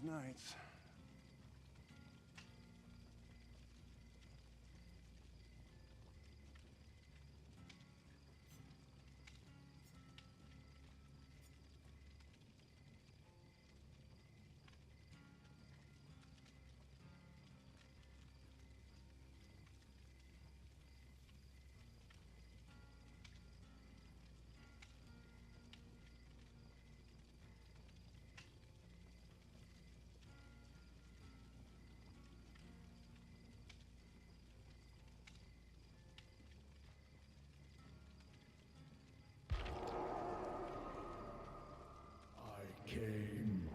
nights. Came.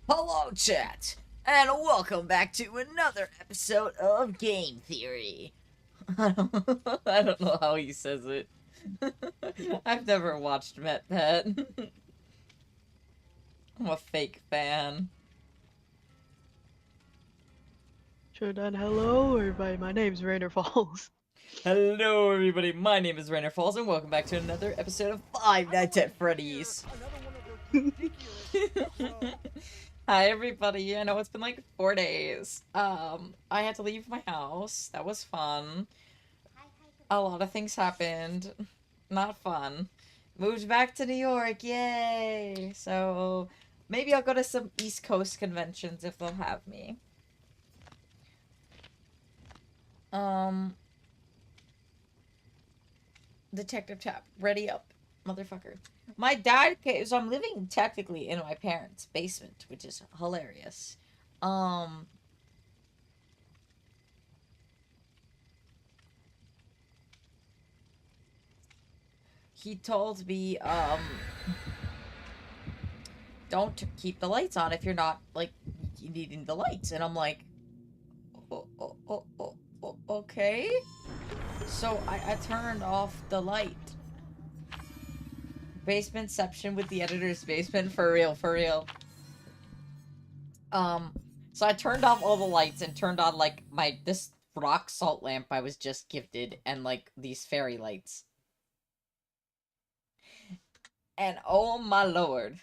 Hello, chat, and welcome back to another episode of Game Theory. I don't know how he says it. I've never watched MetPet. I'm a fake fan. Should I hello everybody, my name's RainerFalls. Hello, everybody. My name is RainerFalls, and welcome back to another episode of Five Nights at Freddy's. Hi, everybody. I know it's been like 4 days. I had to leave my house. That was fun. A lot of things happened. Not fun. Moved back to New York. Yay! So maybe I'll go to some East Coast conventions if they'll have me. Detective Tap, ready up, motherfucker. My dad came, so I'm living technically in my parents' basement, which is hilarious. He told me, don't keep the lights on if you're not, like, needing the lights. And I'm like, okay. So I turned off the light. Basementception with the editor's basement, for real, for real. So I turned off all the lights and turned on, like, this rock salt lamp I was just gifted, and, like, these fairy lights. And oh my lord.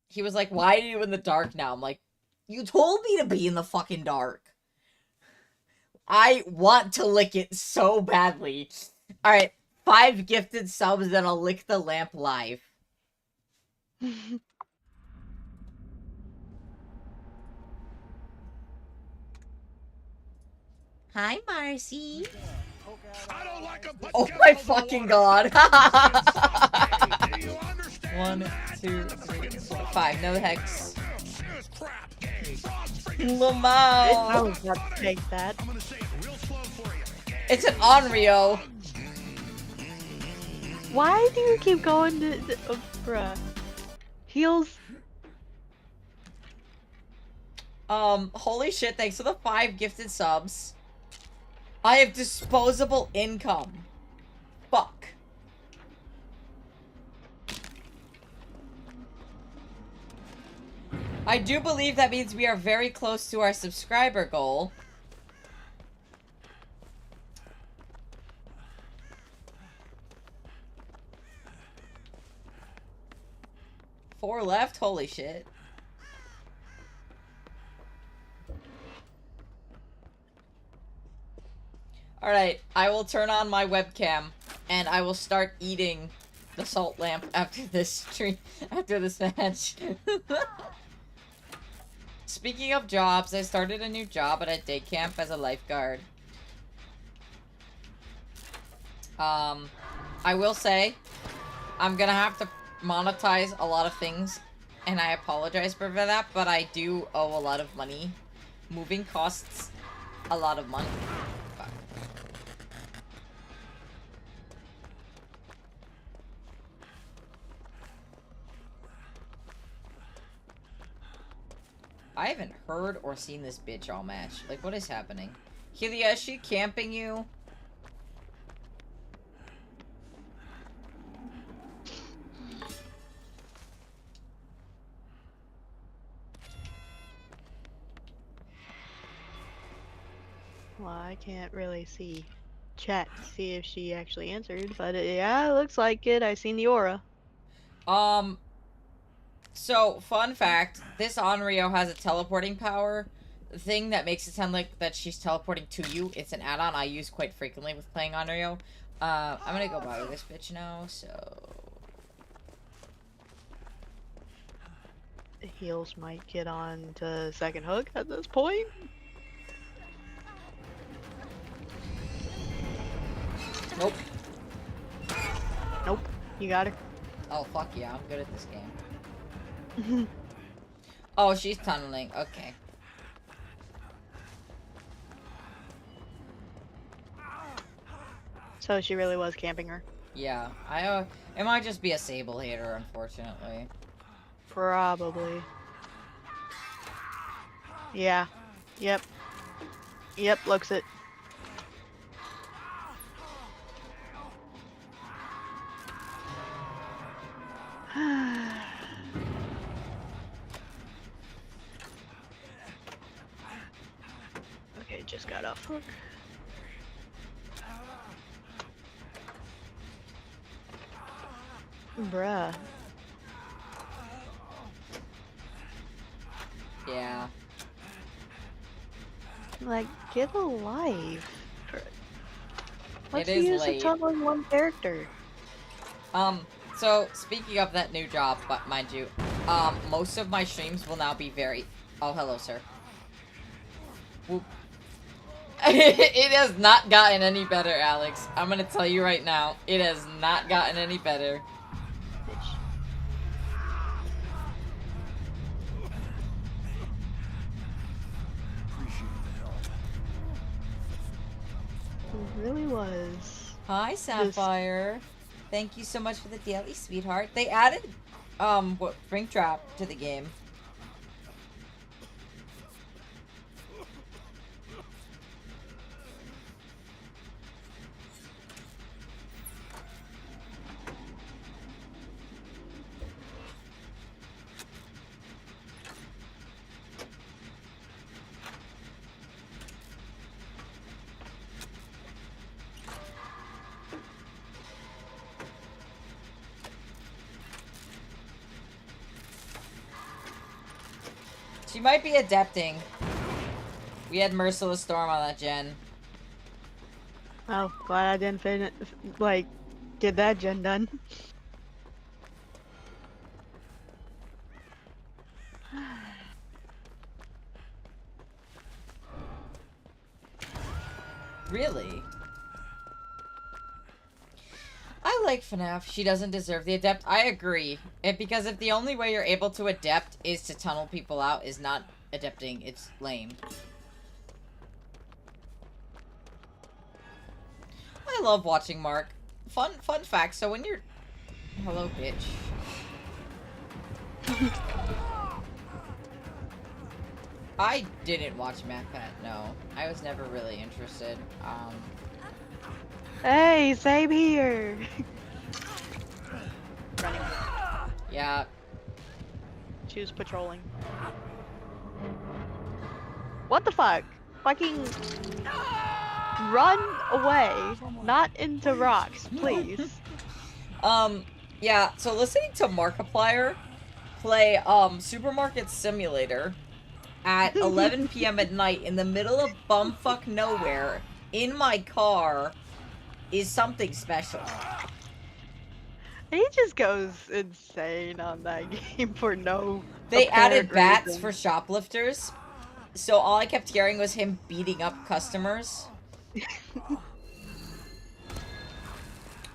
He was like, why are you in the dark now? I'm like, you told me to be in the fucking dark. I want to lick it so badly. Alright, 5 gifted subs, then I'll lick the lamp live. Hi, Marcy. Oh my fucking god. 1, 2, 3, 4, 5. No hex. Lamau. I was about to take that. It's an Onryo. Why do you keep going to bruh? Heals. Holy shit, thanks for the 5 gifted subs. I have disposable income. Fuck. I do believe that means we are very close to our subscriber goal. Four left? Holy shit. Alright, I will turn on my webcam, and I will start eating the salt lamp after this stream, after this match. Speaking of jobs, I started a new job at a day camp as a lifeguard. I will say, I'm gonna have to monetize a lot of things, and I apologize for that, but I do owe a lot of money. Moving costs a lot of money. Fuck. I haven't heard or seen this bitch all match. Like, what is happening? Helia, is she camping you? Well, I can't really see chat to see if she actually answered, but yeah, it looks like it. I seen the aura. So, fun fact, this Onryo has a teleporting power thing that makes it sound like that she's teleporting to you. It's an add-on I use quite frequently with playing Onryo. I'm gonna go buy this bitch now, so... Heals might get on to second hook at this point. Nope. Nope, you got her. Oh, fuck yeah, I'm good at this game. Oh, she's tunneling. Okay. So she really was camping her. Yeah, it might just be a Sable hater, unfortunately. Probably. Yeah. Yep. Yep, looks it. Okay, just got off hook. Bruh. Yeah. Like, get a life. Let's It is use late. a ton on one character. So, speaking of that new job, but mind you, most of my streams will now be very... Oh, hello, sir. Whoop. It has not gotten any better, Alex. I'm gonna tell you right now. It has not gotten any better. Bitch. It really was. Hi, Sapphire. Thank you so much for the daily, sweetheart. They added, what, Springtrap to the game. She might be adepting. We had Merciless Storm on that gen. Oh, glad I didn't finish, like, get that gen done. Really? I like FNAF. She doesn't deserve the adept. I agree. Because if the only way you're able to adept is to tunnel people out is not adepting, it's lame. I love watching Mark. Fun fact, so when you're... Hello, bitch. I didn't watch MatPat, no. I was never really interested. Hey, same here. Running. Yeah. She was patrolling. What the fuck? Fucking run away, not into rocks, please. Yeah, so listening to Markiplier play, Supermarket Simulator at 11 p.m. at night in the middle of bumfuck nowhere in my car is something special. He just goes insane on that game for no They apparent added bats for reason. shoplifters, so all I kept hearing was him beating up customers.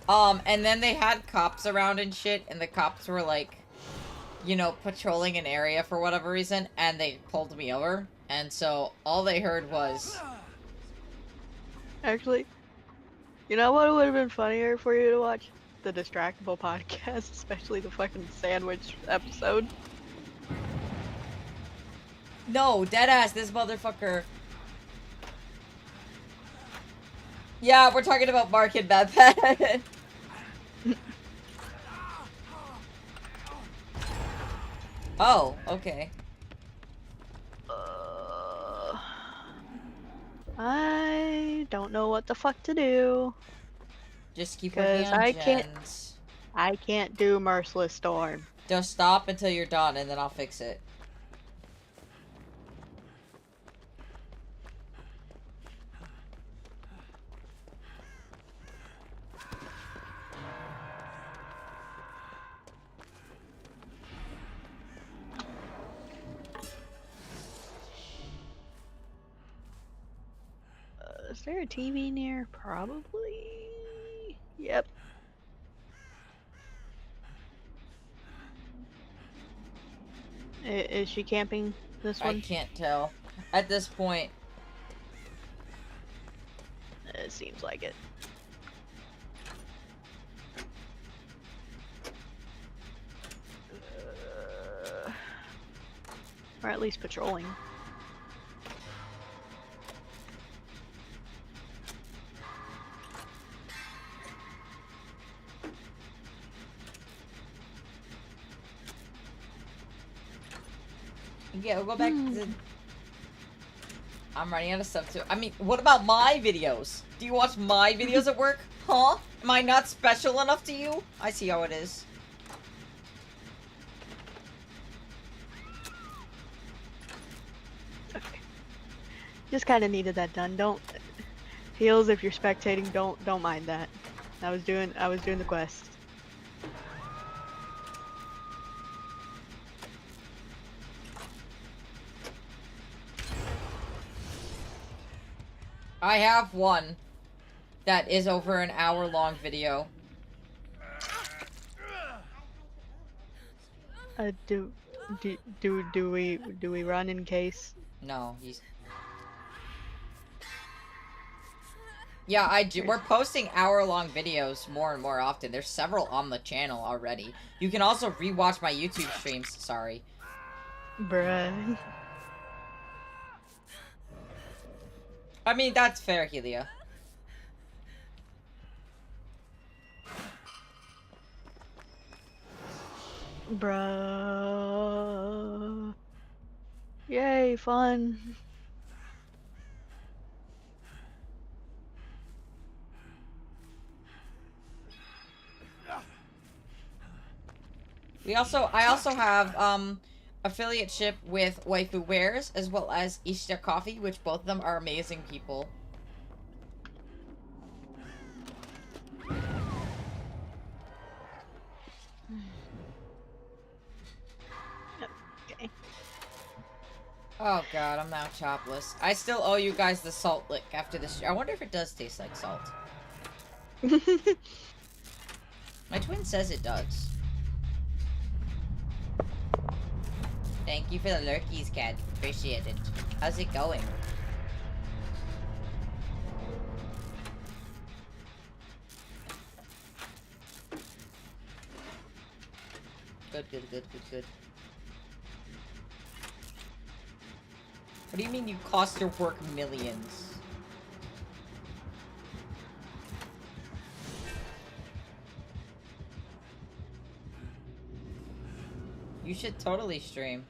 And then they had cops around and shit, and the cops were like, you know, patrolling an area for whatever reason, and they pulled me over. And so all they heard was... Actually, you know what would have been funnier for you to watch? The Distractable podcast, especially the fucking sandwich episode. No, deadass, this motherfucker. Yeah, we're talking about Mark and Beth. Oh, okay. I don't know what the fuck to do. Just keep working on gens. I can't do Merciless Storm. Just stop until you're done, and then I'll fix it. Is there a TV near? Probably. Yep. Is she camping this one? I can't tell. At this point. It seems like it. Or at least patrolling. Yeah, we'll go back to... I'm running out of stuff too. I mean, what about my videos? Do you watch my videos at work? Huh? Am I not special enough to you? I see how it is. Okay. Just kind of needed that done. Don't... Heals, if you're spectating, don't mind that. I was doing the quest. I have one that is over an hour-long video. Do we run in case? No, he's... Yeah, I do. We're posting hour-long videos more and more often. There's several on the channel already. You can also rewatch my YouTube streams. Sorry. Bruh. I mean, that's fair, Helia. Bruh. Yay, fun. I also have, affiliateship with Waifu Wares, as well as Ishita Coffee, which both of them are amazing people. Okay. Oh god, I'm now chopless. I still owe you guys the salt lick after this. I wonder if it does taste like salt. My twin says it does. Thank you for the lurkies, cat. Appreciate it. How's it going? Good. do you mean you cost your work millions? You should totally stream.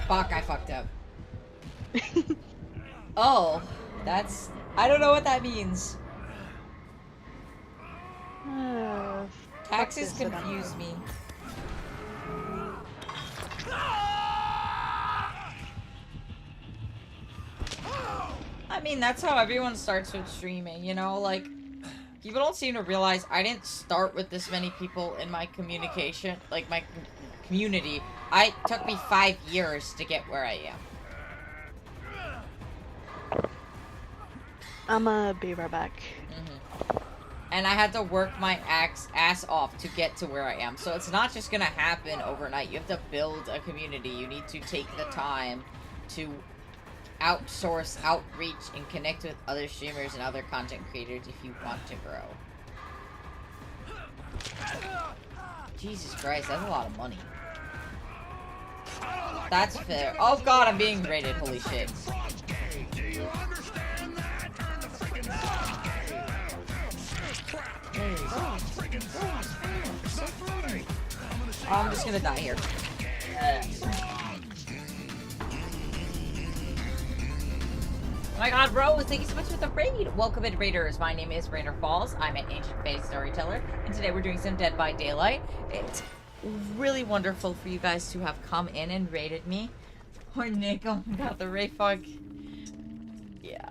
Fuck, I fucked up. Oh, that's... I don't know what that means. Taxes confuse me. I mean, that's how everyone starts with streaming, you know? Like, people don't seem to realize I didn't start with this many people in my communication, like, my community. It took me 5 years to get where I am. I'ma be right back. And I had to work my ass off to get to where I am. So it's not just gonna happen overnight. You have to build a community. You need to take the time to outsource, outreach, and connect with other streamers and other content creators if you want to grow. Jesus Christ, that's a lot of money. That's fair. Oh god, I'm being raided. Holy shit. I'm just gonna die here. Oh my god, Rose, thank you so much for the raid! Welcome in, Raiders. My name is RainerFalls. I'm an ancient faith storyteller, and today we're doing some Dead by Daylight. It's really wonderful for you guys to have come in and raided me. Poor Nick, oh my god, the Ray Fog. Yeah.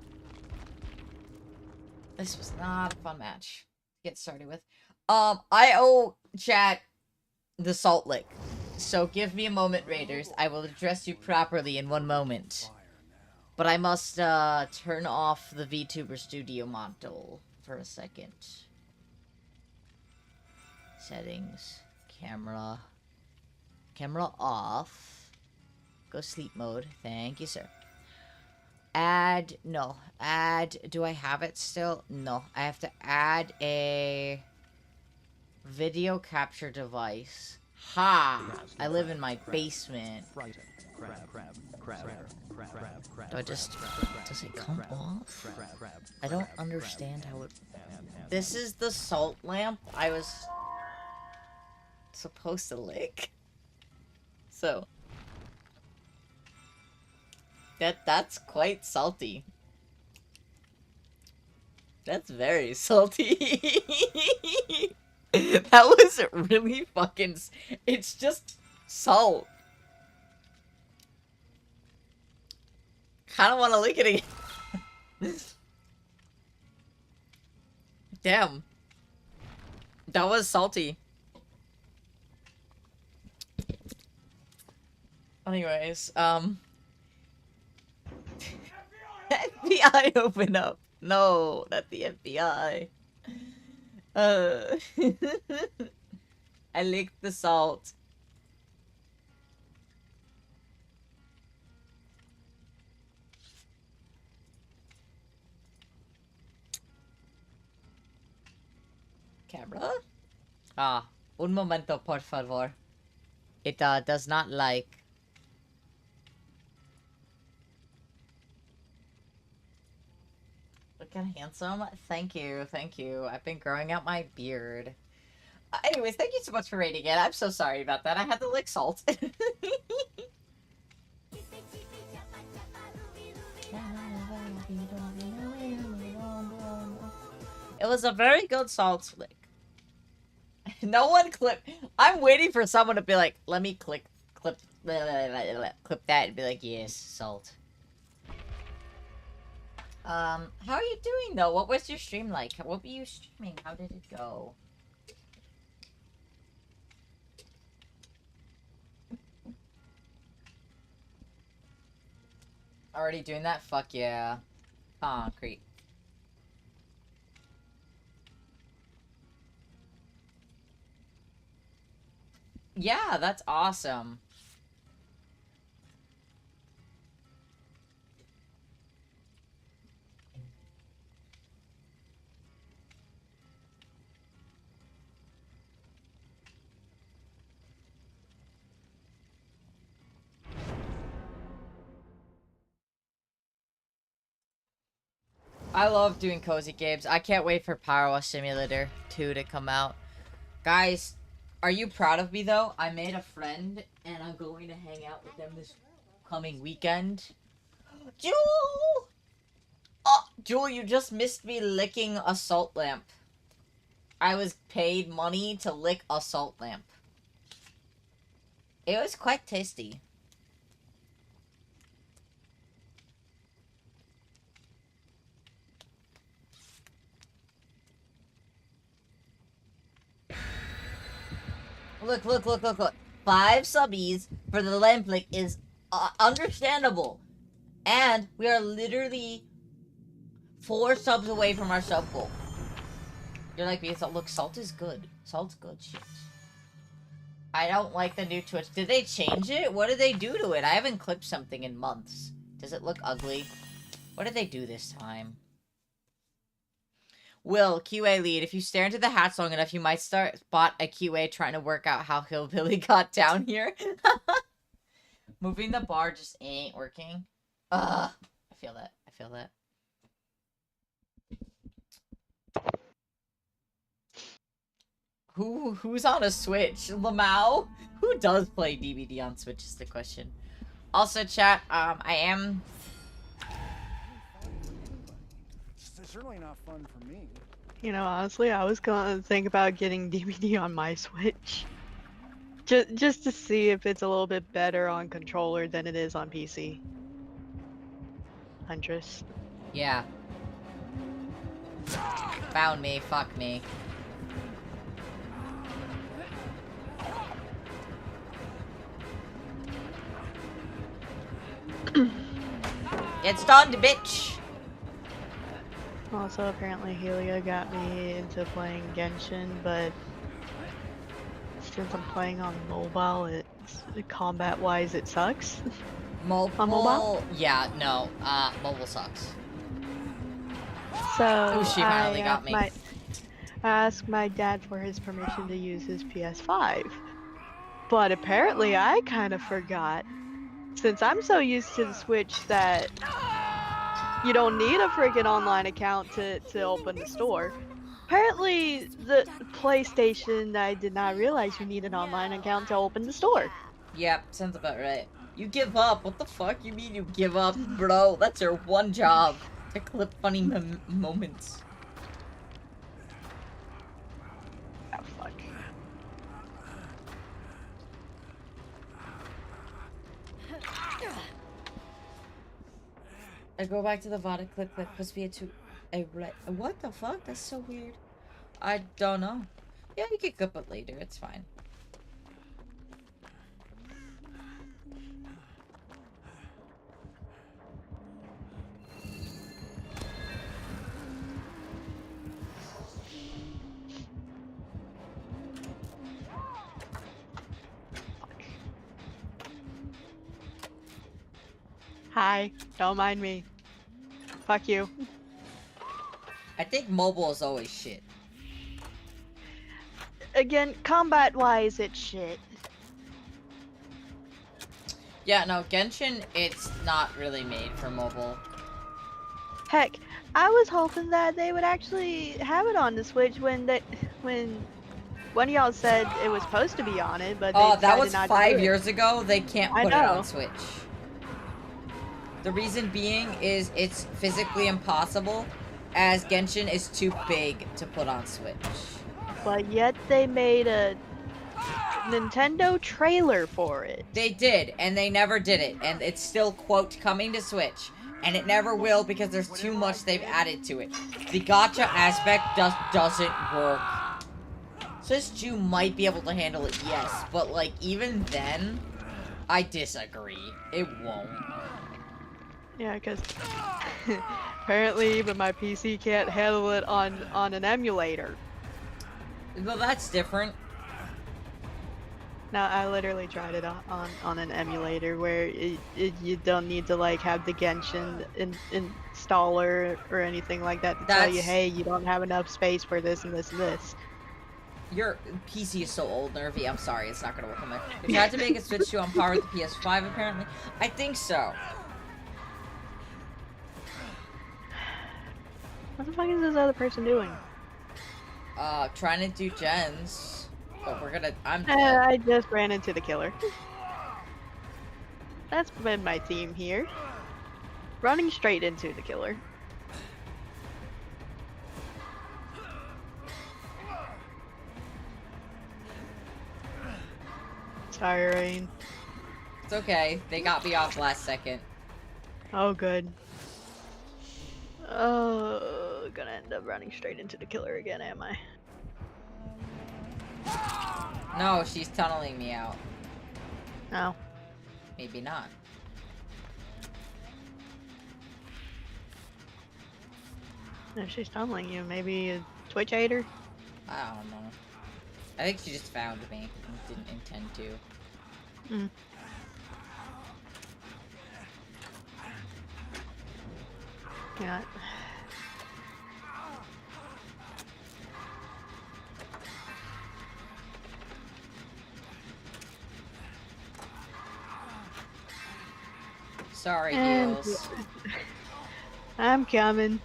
This was not a fun match to get started with. I owe chat the Salt Lick. So give me a moment, Raiders. I will address you properly in one moment. But I must, turn off the VTuber Studio module for a second. Settings. Camera. Camera off. Go sleep mode. Thank you, sir. Add. No. Add. Do I have it still? No. I have to add a video capture device. Ha! I live in my basement. Do I just... Does it come off? I don't understand how it... This is the salt lamp I was supposed to lick. So... That's quite salty. That's very salty. That was really fucking... It's just salt. Kinda wanna lick it again. Damn. That was salty. Anyways, FBI open up. No, not the FBI. I licked the salt. Camera? Ah, un momento, por favor. It, does not like... Looking handsome? Thank you, thank you. I've been growing out my beard. Anyways, thank you so much for rating it. I'm so sorry about that. I had to lick salt. It was a very good salt lick. No one clipped. I'm waiting for someone to be like, let me clip that and be like, yes, salt. How are you doing though? What was your stream like? What were you streaming? How did it go? Already doing that? Fuck yeah. Concrete. Yeah, that's awesome. I love doing cozy games. I can't wait for Power Wash Simulator 2 to come out. Guys, are you proud of me though? I made a friend and I'm going to hang out with them this coming weekend. Jewel! Oh, Jewel, you just missed me licking a salt lamp. I was paid money to lick a salt lamp. It was quite tasty. Look, look, look, look, look. 5 subbies for the lamp lick is understandable. And we are literally 4 subs away from our sub goal. You're like, because look, salt is good. Salt's good shit. I don't like the new Twitch. Did they change it? What did they do to it? I haven't clipped something in months. Does it look ugly? What did they do this time? Will, QA lead. If you stare into the hats long enough, you might spot a QA trying to work out how Hillbilly got down here. Moving the bar just ain't working. Ugh. I feel that. I feel that. Who's on a Switch? Lamau? Who does play DVD on Switch is the question. Also, chat, I am... It's certainly not fun for me. You know, honestly, I was gonna think about getting DVD on my Switch. Just to see if it's a little bit better on controller than it is on PC. Huntress. Yeah. Found me, fuck me. It's done, bitch! Also, apparently Helia got me into playing Genshin, but since I'm playing on mobile, combat-wise, it sucks. On mobile? Yeah, no. Mobile sucks. So, Ooh, she finally got me. I asked my dad for his permission to use his PS5. But apparently I kind of forgot. Since I'm so used to the Switch that you don't need a freaking online account to open the store. Apparently, the PlayStation, I did not realize you need an online account to open the store. Yep, sounds about right. You give up? What the fuck? You mean you give up? Bro, that's your one job. To clip funny moments. Oh, fuck. I go back to the Vada clip must be what the fuck? That's so weird. I don't know. Yeah, you can clip it later. It's fine. Hi, don't mind me. Fuck you. I think mobile is always shit. Again, combat-wise, it's shit. Yeah, no, Genshin, it's not really made for mobile. Heck, I was hoping that they would actually have it on the Switch when one of y'all said it was supposed to be on it, but they that was not 5 years ago. They can't put it know. on Switch. The reason being is it's physically impossible, as Genshin is too big to put on Switch. But yet they made a Nintendo trailer for it. They did, and they never did it, and it's still, quote, coming to Switch. And it never will because there's too much they've added to it. The gacha aspect doesn't work. Says you might be able to handle it, yes, but like even then, I disagree. It won't. Yeah, because apparently even my PC can't handle it on an emulator. Well, that's different. No, I literally tried it on an emulator where you don't need to like have the Genshin installer or anything like that to tell you, hey, you don't have enough space for this and this and this. Your PC is so old, Nervy. I'm sorry, it's not gonna work on there. You tried to make it switch to on par with the PS5, apparently. I think so. What the fuck is this other person doing? Trying to do gens. But I'm dead. I just ran into the killer. That's been my team here. Running straight into the killer. Sorry, Rain. It's okay. They got me off last second. Oh, good. Oh, gonna end up running straight into the killer again, am I? No, she's tunneling me out. No. Maybe not. If she's tunneling you, maybe a Twitch hater? I don't know. I think she just found me and didn't intend to. Hmm. Yeah. Sorry, heels. I'm coming.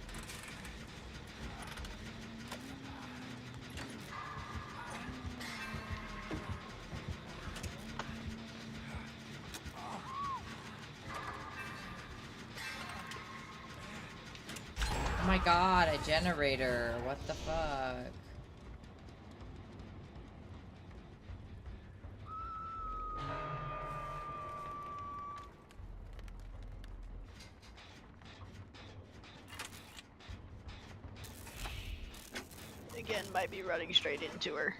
Oh my god, a generator. What the fuck? Again, might be running straight into her.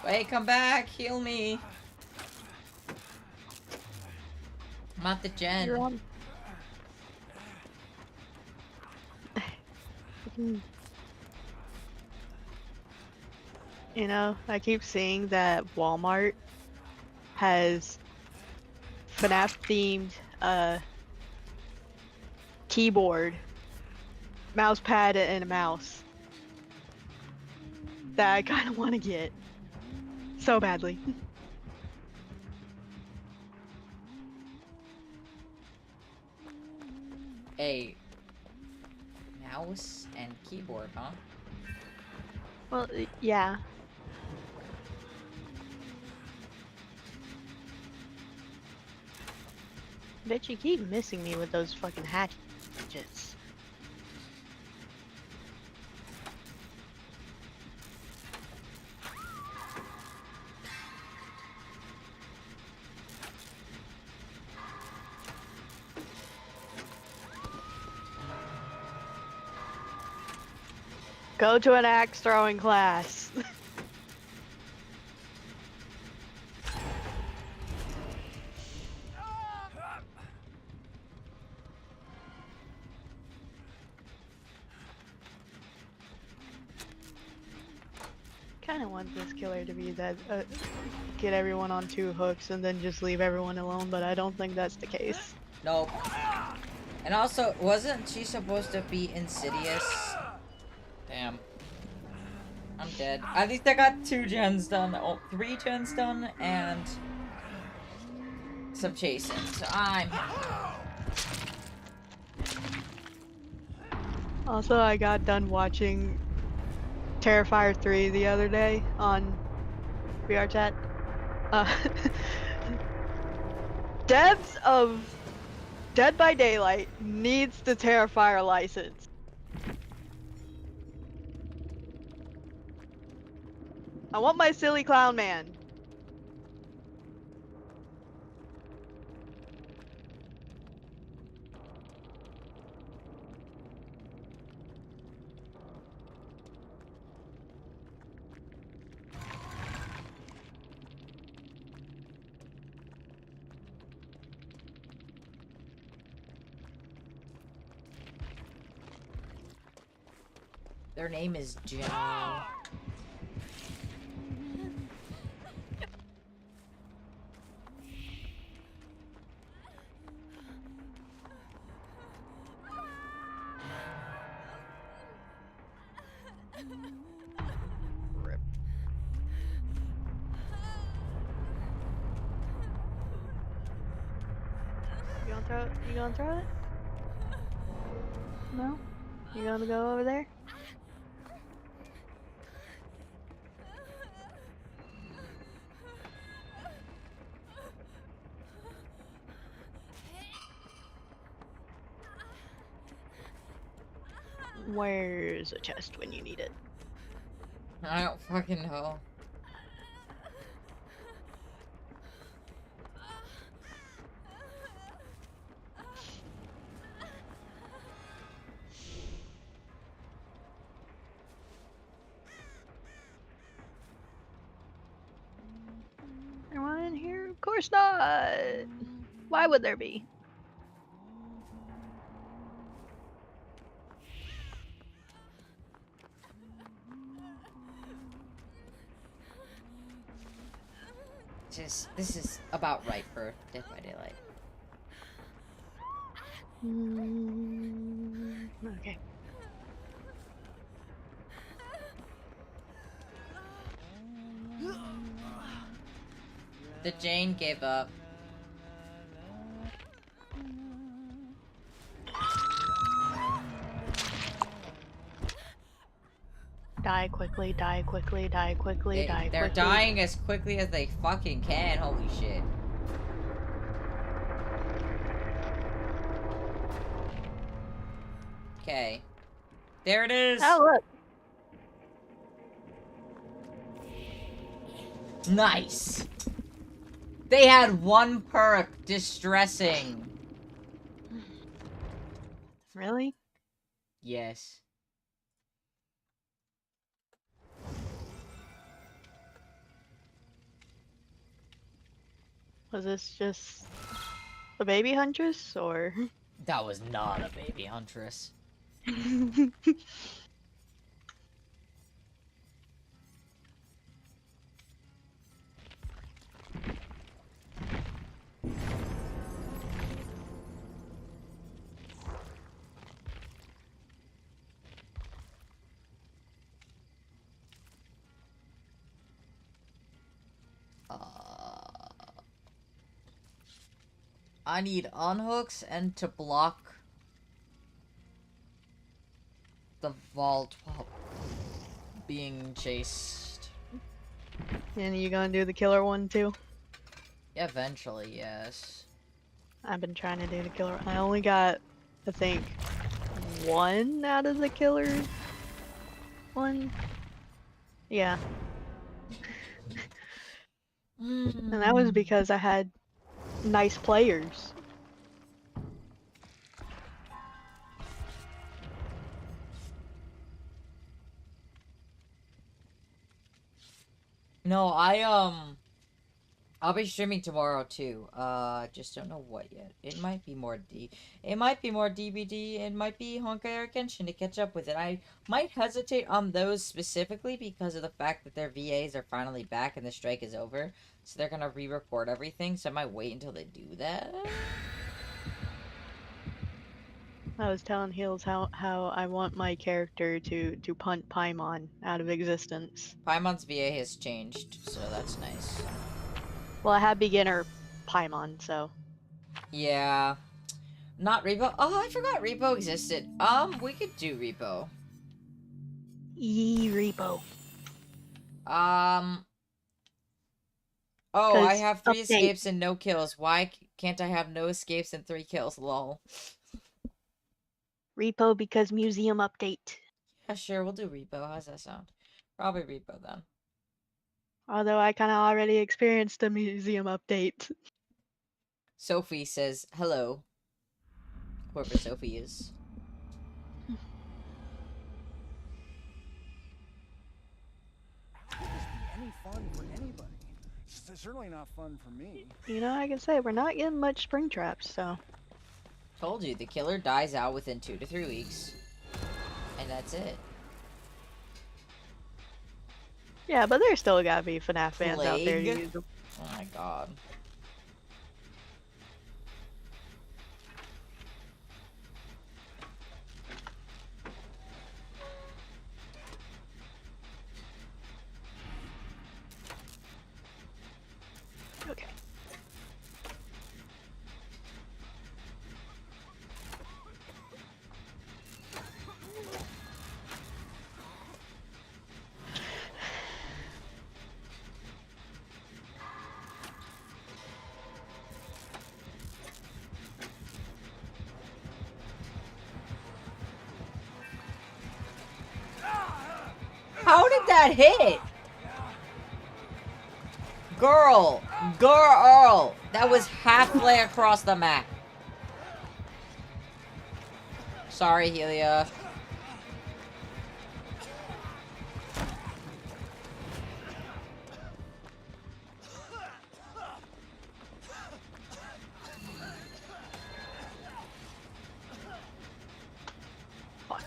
Wait, come back! Heal me! I'm at the gen. You're on. You know, I keep seeing that Walmart has FNAF themed keyboard, mouse pad, and a mouse that I kind of want to get so badly. A mouse and keyboard, huh? Well, yeah. Bet you keep missing me with those fucking hatchets. Go to an axe throwing class. Kind of want this killer to be that get everyone on 2 hooks and then just leave everyone alone, but I don't think that's the case. Nope. And also, wasn't she supposed to be insidious? Damn. I'm dead. At least I got 2 gens done. Oh, 3 gens done, and some chasing. So I'm Also, I got done watching Terrifier 3 the other day on VR chat. Devs of Dead by Daylight needs the Terrifier license. I want my silly clown man. Their name is Joe. Rip. You gonna throw it? You gonna throw it? No? You gonna go over there? Where's a chest when you need it? I don't fucking know. Anyone in here? Of course not! Why would there be? This is about right for Dead by Daylight. Okay. The Jane gave up. Die quickly, die quickly, die quickly, die They're quickly. dying as quickly as they fucking can. Holy shit. Okay. There it is. Oh, look. Nice. They had one perk. Distressing. Really? Yes. Was this just a baby huntress, or? That was not a baby huntress. I need unhooks and to block the vault while being chased. And you gonna do the killer one too? Eventually, yes. I've been trying to do the killer. I only got, I think, one out of the killer one. Yeah. And that was because I had nice players. No, I'll be streaming tomorrow too. Just don't know what yet. It might be more DBD. It might be Honkai Genshin to catch up with it. I might hesitate on those specifically because of the fact that their VAs are finally back and the strike is over. So they're gonna re-record everything, so I might wait until they do that. I was telling Heels how I want my character to punt Paimon out of existence. Paimon's VA has changed, so that's nice. Well, I have beginner Paimon, so. Yeah. Not Repo. Oh, I forgot Repo existed. We could do Repo. Repo. Oh, I 'Cause have 3 update. escapes and no kills. Why can't I have no escapes and 3 kills? Lol. Repo because museum update. Yeah, sure, we'll do Repo. How's that sound? Probably Repo then. Although I kind of already experienced a museum update. Sophie says hello. Whoever Sophie is. How could this be any fun for anybody? It's certainly not fun for me. You know, I can say we're not getting much spring traps, so. Told you, the killer dies out within 2 to 3 weeks. And that's it. Yeah, but there's still gotta be FNAF fans out there to Plague? use them. Oh my god. Okay. How did that hit? Girl! Girl! That was halfway across the map. Sorry, Helia. Fuck.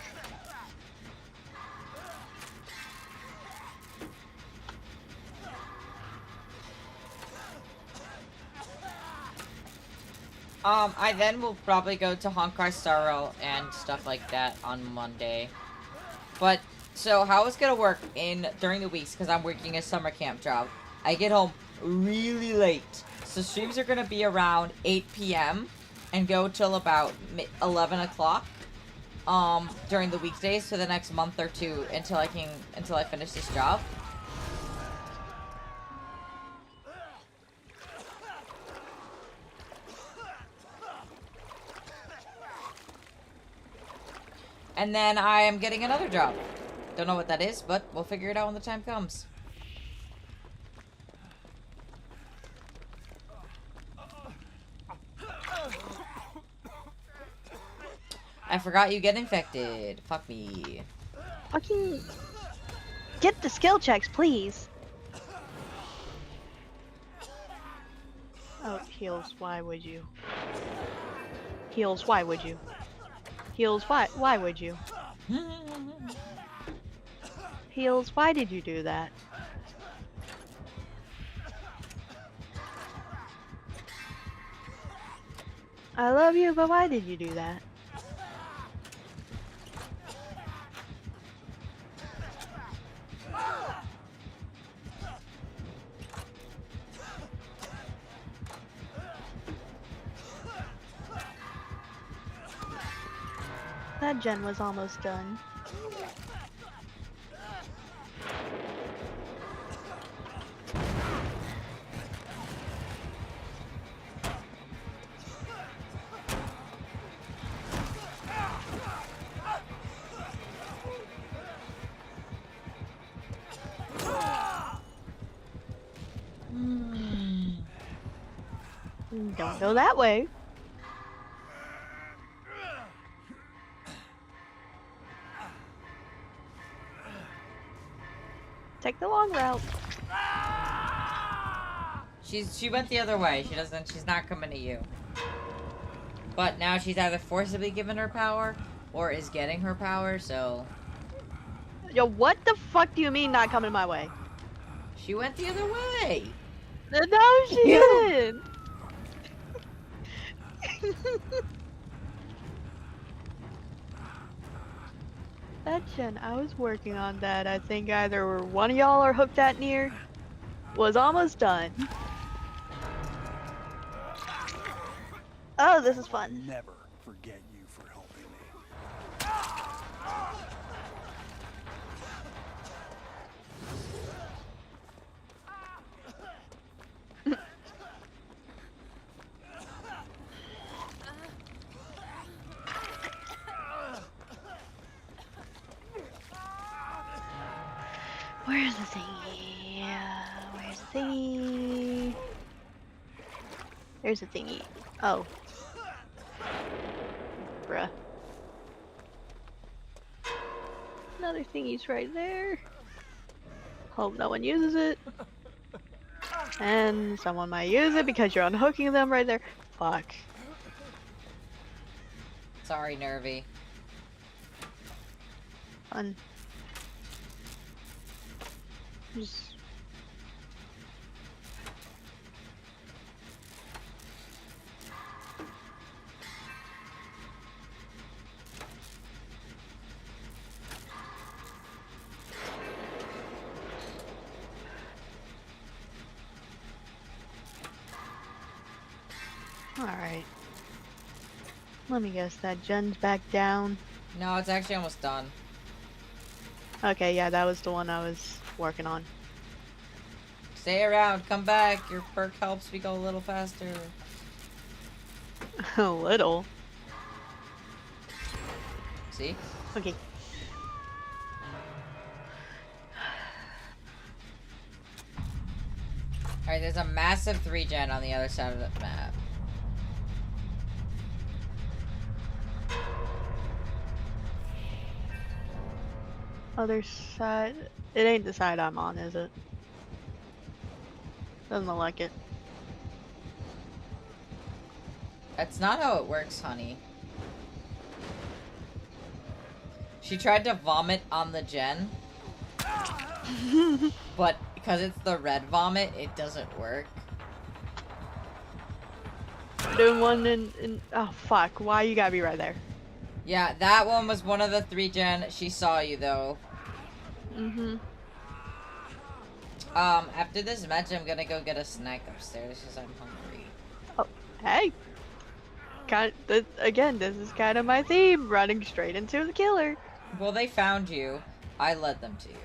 I then will probably go to Honkai Star Rail and stuff like that on Monday. But, so how it's gonna work during the weeks, because I'm working a summer camp job, I get home really late. So streams are gonna be around 8 p.m. and go till about 11 o'clock. During the weekdays for the next month or two until I finish this job. And then I am getting another job. Don't know what that is, but we'll figure it out when the time comes. I forgot you get infected. Fuck me. Fucking get the skill checks, please. Oh, heals, why would you? Heals, why would you? Heals, why would you? Heals, why did you do that? I love you, but why did you do that? That gen was almost done. Don't go that way. Take the long route. She went the other way. She's not coming to you. But now she's either forcibly given her power or is getting her power, so Yo, what the fuck do you mean not coming my way? she went the other way. No, she didn't. That gen, I was working on that. I think either one of y'all are hooked that near was almost done. Oh, this is fun. Never forget you for helping me. Where's the thingy? thingy. There's a thingy. Oh. Bruh. Another thingy's right there. Hope no one uses it. And someone might use it because you're unhooking them right there. Fuck. Sorry, Nervy. Fun. Just... Alright. Let me guess, that gen's back down. No, it's actually almost done. Okay, yeah, that was the one I was working on. Stay around, come back. Your perk helps me go a little faster. A little. See? Okay. Alright, there's a massive 3-gen on the other side of the map. Other side. It ain't the side I'm on, is it? Doesn't look like it. That's not how it works, honey. She tried to vomit on the gen. But because it's the red vomit, it doesn't work. Doing one in. Oh, fuck. Why you gotta be right there? Yeah, that one was one of the 3-gen. She saw you, though. Mm-hmm. After this match, I'm gonna go get a snack upstairs because I'm hungry. Oh, hey. Again, this is kind of my theme. Running straight into the killer. Well, they found you. I led them to you.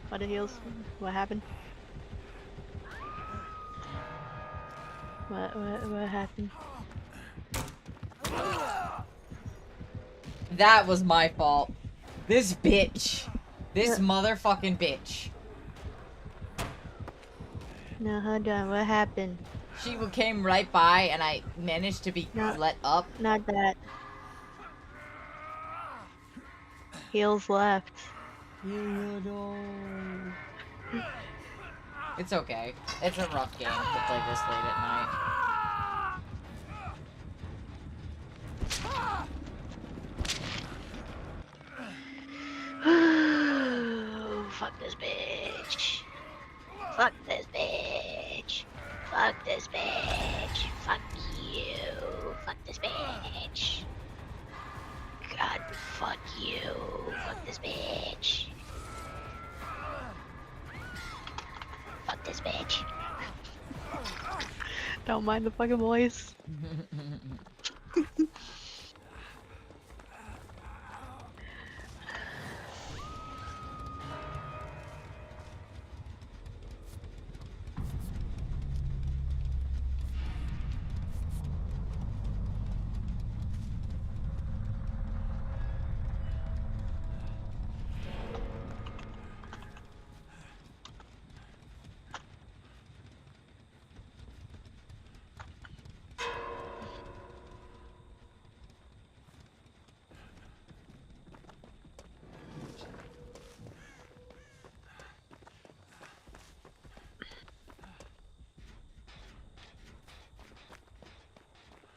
What the heels? What happened? What happened? That was my fault. This bitch. This motherfucking bitch. No, hold on. What happened? She came right by and I managed to be let up. Not that. Heels left. It's okay. It's a rough game to play this late at night. Fuck this bitch. Fuck this bitch. Fuck this bitch. Fuck you. Fuck this bitch. God, fuck you. Fuck this bitch. Fuck this bitch. Don't mind the fucking voice.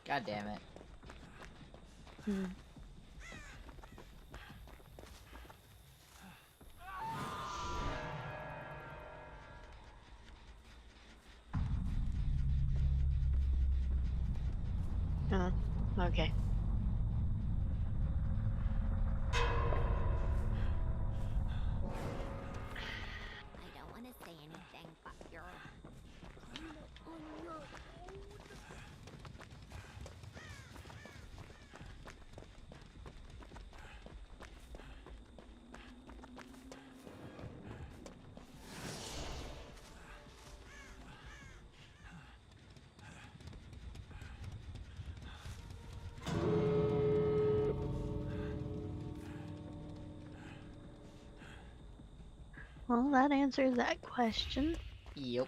God damn it. Okay. I don't want to say anything, but you're kind of on your own. Well, that answers that question. Yep.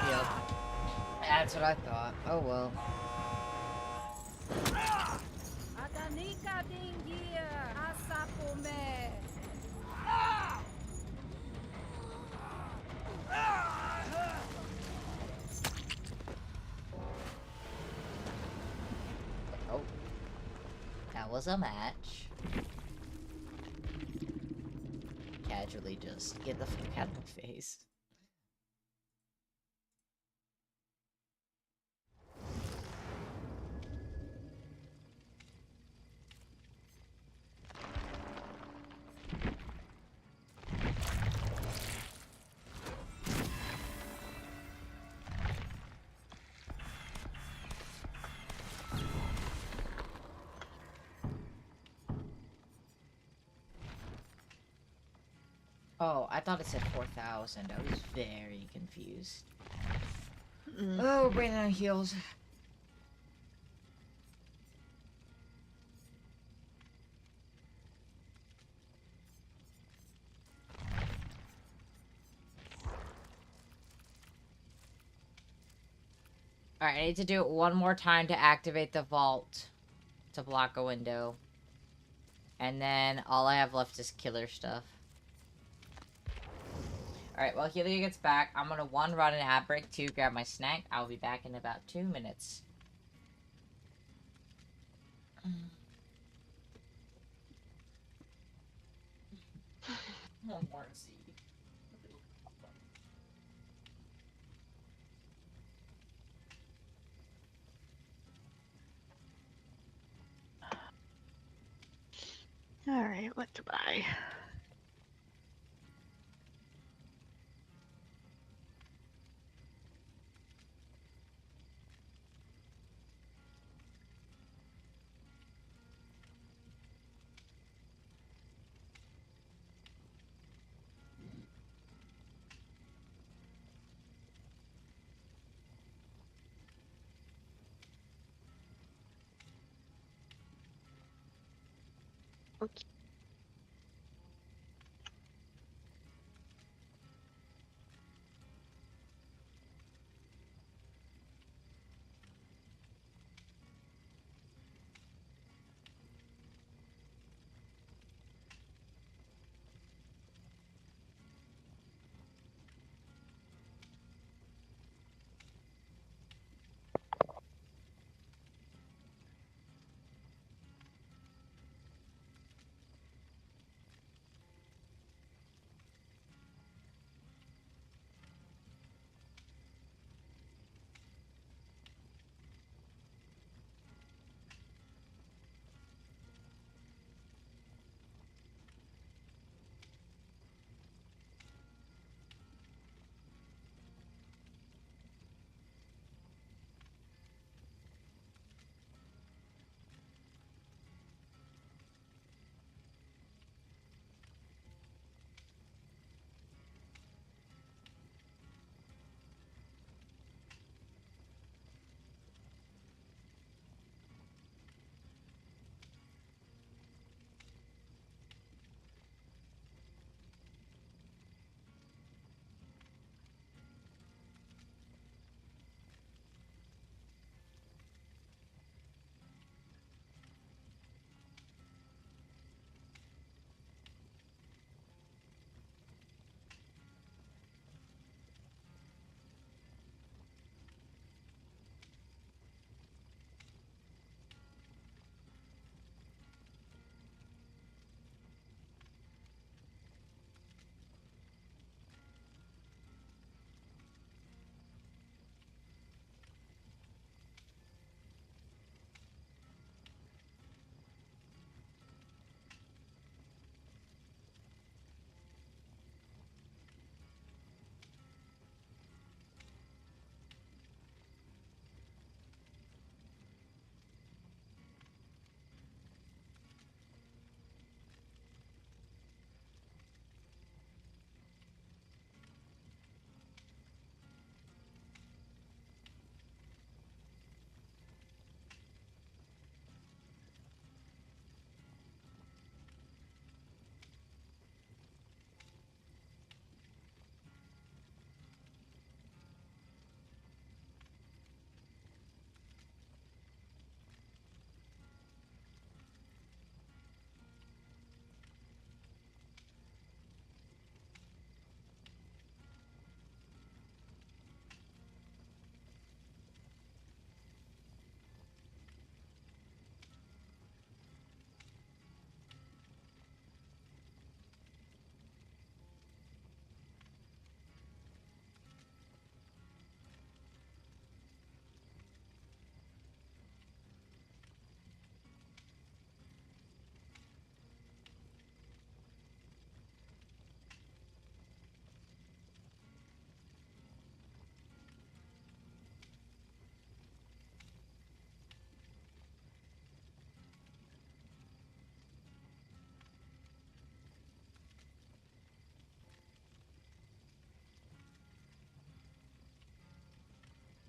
Yep. That's what I thought. Oh well. Adanika dingia asapome. Oh. That was a match. Casually just get the fuck out of my face. Oh, I thought it said 4,000. I was very confused. Oh, brain on heels. Alright, I need to do it one more time to activate the vault to block a window. And then all I have left is killer stuff. Alright, while Helia gets back, I'm gonna 1, run an ad break, 2, grab my snack. I'll be back in about 2 minutes. One more seed. Alright, what to buy? Okay.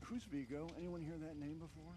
Who's Vigo? Anyone hear that name before?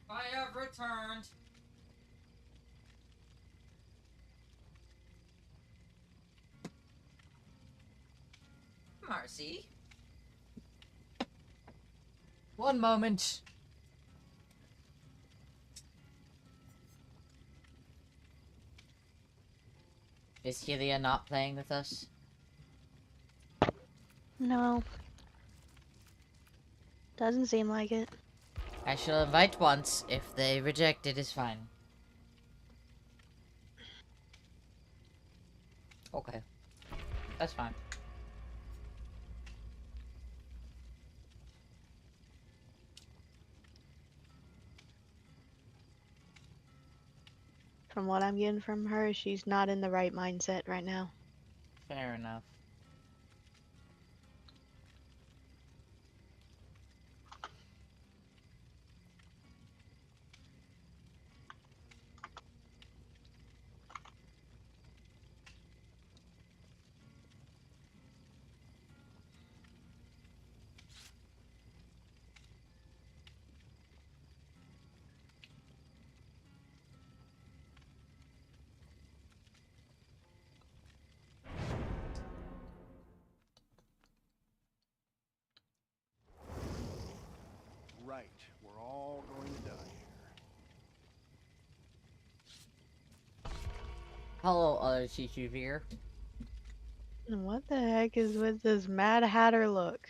I have returned. Marcy. One moment. Is Helia not playing with us? No. Doesn't seem like it. I shall invite once. If they reject, it is fine. Okay. That's fine. From what I'm getting from her, she's not in the right mindset right now. Fair enough. Right. We're all going to die here. Hello, other CCVer. What the heck is with this Mad Hatter look?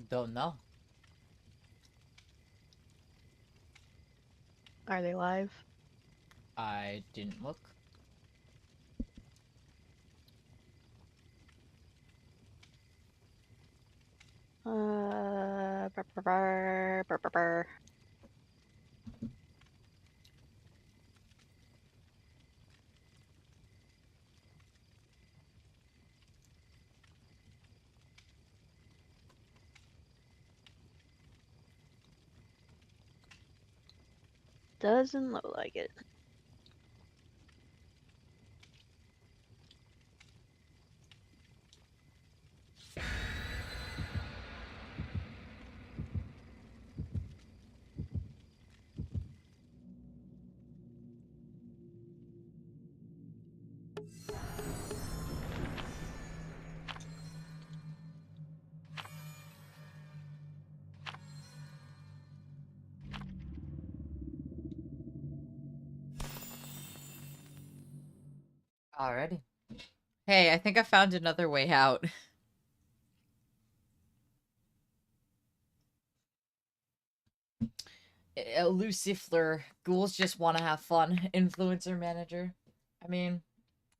Don't know. Are they live? I didn't look. Brr, brr, brr, brr, brr. Doesn't look like it. Alrighty. Hey, I think I found another way out. Lucifler. Ghouls just want to have fun. Influencer manager. I mean,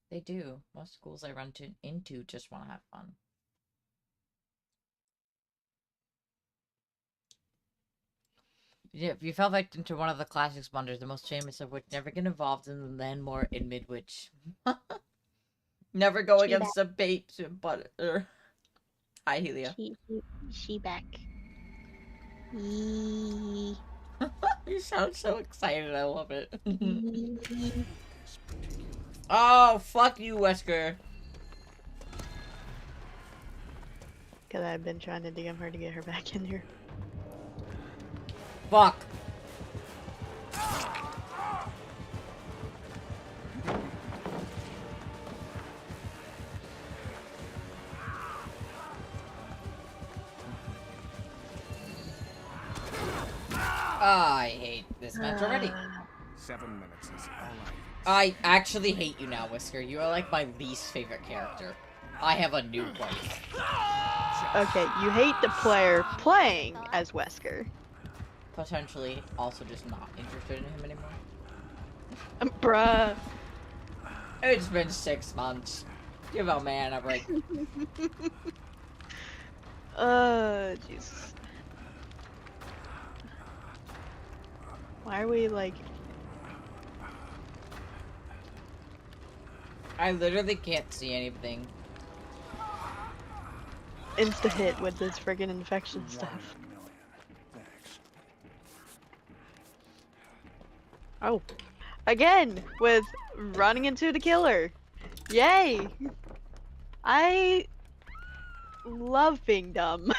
they do. Most schools I run into just want to have fun. Yeah, if you fell victim to one of the classic spawns, the most famous of which never get involved in the Landmore in Midwich. Never go True against a bait, but Hi, Helia. She back. Yee. You sound so excited. I love it. Yee. This particular Oh, fuck you, Wesker. Cause I've been trying to DM her to get her back in here. Fuck. I hate this match already. 7 minutes is all I actually hate you now, Whisker. You are like my least favorite character. I have a new wife. Okay, you hate the player playing as Wesker. Potentially also just not interested in him anymore. Bruh. It's been 6 months. Give a man a break. Jesus. Why are we like... I literally can't see anything. Insta hit with this friggin' infection stuff. 1 million. Thanks. Oh. Again! With running into the killer. Yay! I love being dumb.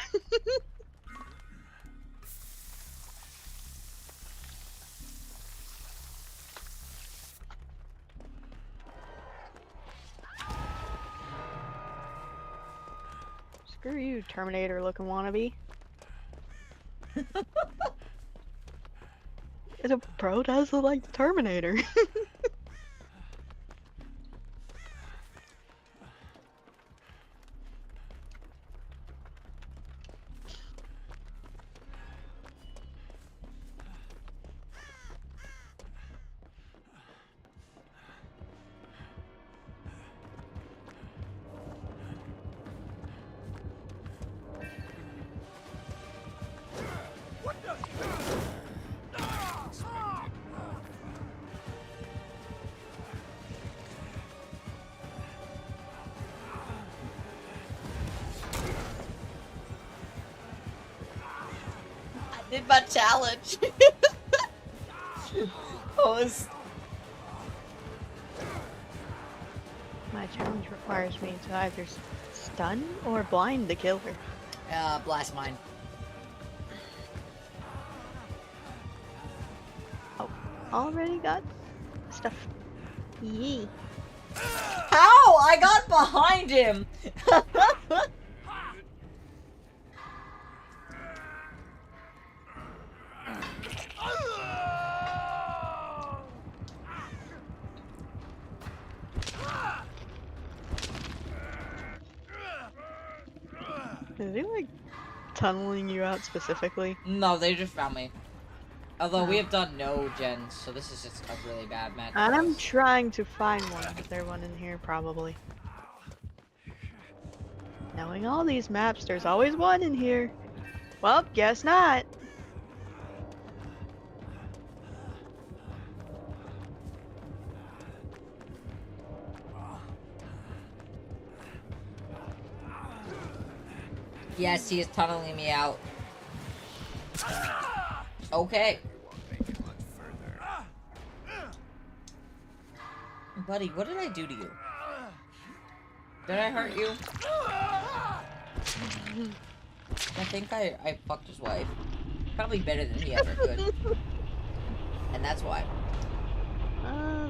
Screw you, Terminator looking wannabe. The pro does look like the Terminator. I did my challenge. My challenge requires me to either stun or blind the killer. Blast mine. Oh, already got stuff. Yee. How? I got behind him. Is he like tunneling you out specifically? No, they just found me. Although we have done no gens, so this is just a really bad match. for I'm us. trying to find one. Is there one in here? Probably. Knowing all these maps, there's always one in here. Well, guess not. Yes, he is tunneling me out. Okay. Buddy, what did I do to you? Did I hurt you? I think I fucked his wife. Probably better than he ever could. And that's why.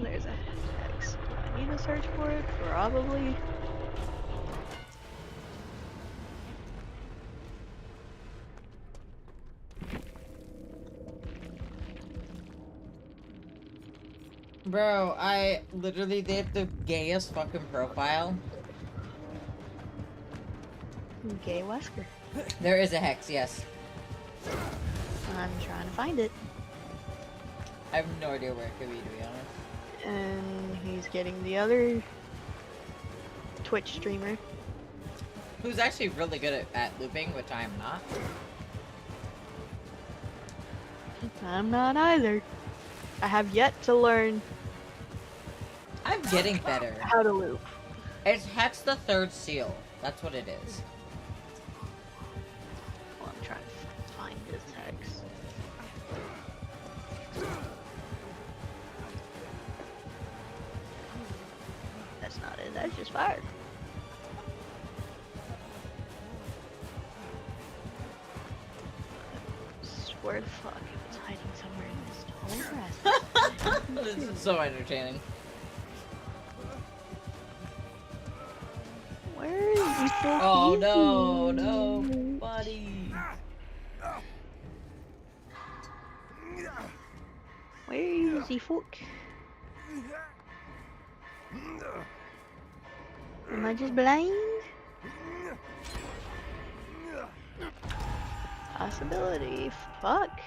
There's a hex. Do I need to search for it? Probably. Bro, they have the gayest fucking profile. Gay Wesker. There is a hex, yes. I'm trying to find it. I have no idea where it could be, to be honest. And he's getting the other Twitch streamer. Who's actually really good at looping, which I am not. I'm not either. I have yet to learn I'm getting better. how to loop. It's Hex the Third Seal. That's what it is. PS5. Swear to fuck, it's hiding somewhere in this tall grass. This is so entertaining. Where is he? So Oh easy? no, no, buddy. Where is he, fuck? Am I just blind? Possibility. Fuck.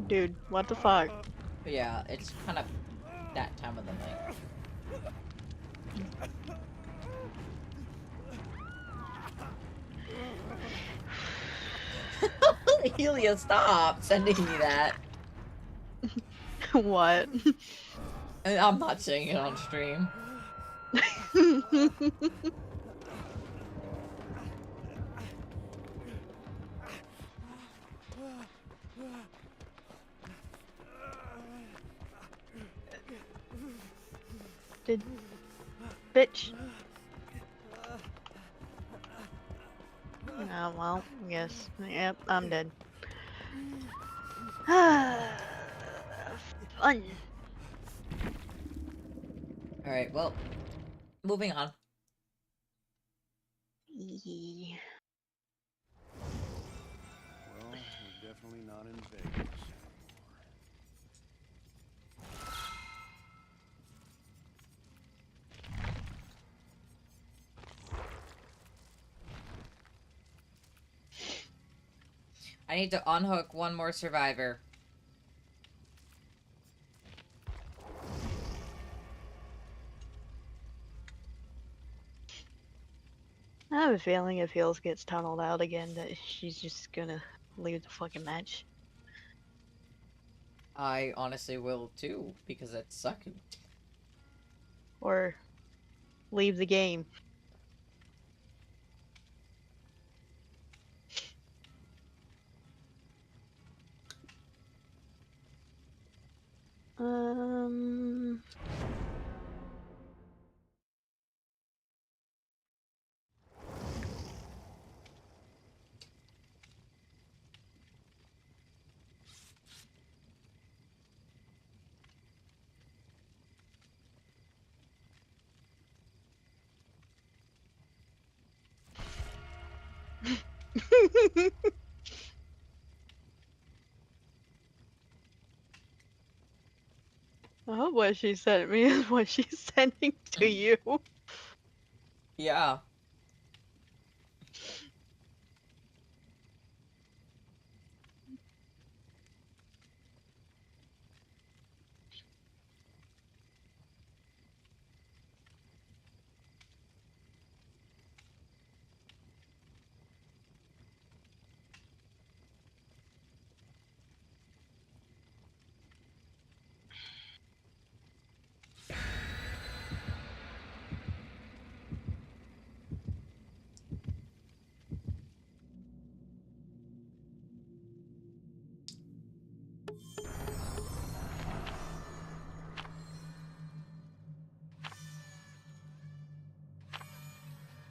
Dude, what the fuck? Yeah, it's kind of that time of the night. Helia, stop sending me that. What? I'm not saying it on stream. Did... Bitch. Oh, well, yes. Yep, I'm dead. Fun. Alright, well, moving on. Yeah. Well, we're definitely not in Vegas anymore. I need to unhook one more survivor. I have a feeling if Hills gets tunneled out again that she's just gonna leave the fucking match. I honestly will too, because it's sucking. Or leave the game. Um... I hope what she sent me is what she's sending to you. Yeah.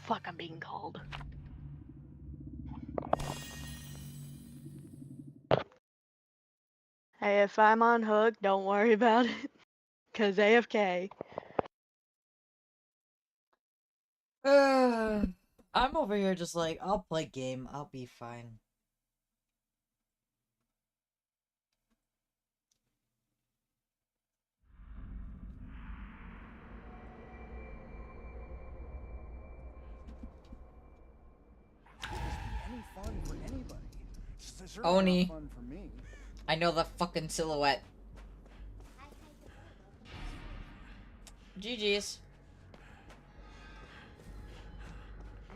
Fuck, I'm being called. Hey, if I'm on hook, don't worry about it. Cause AFK. I'm over here just like, I'll play game, I'll be fine. How could this be any fun for anybody? It's certainly Oni. not fun for me. I know the fucking silhouette. GG's.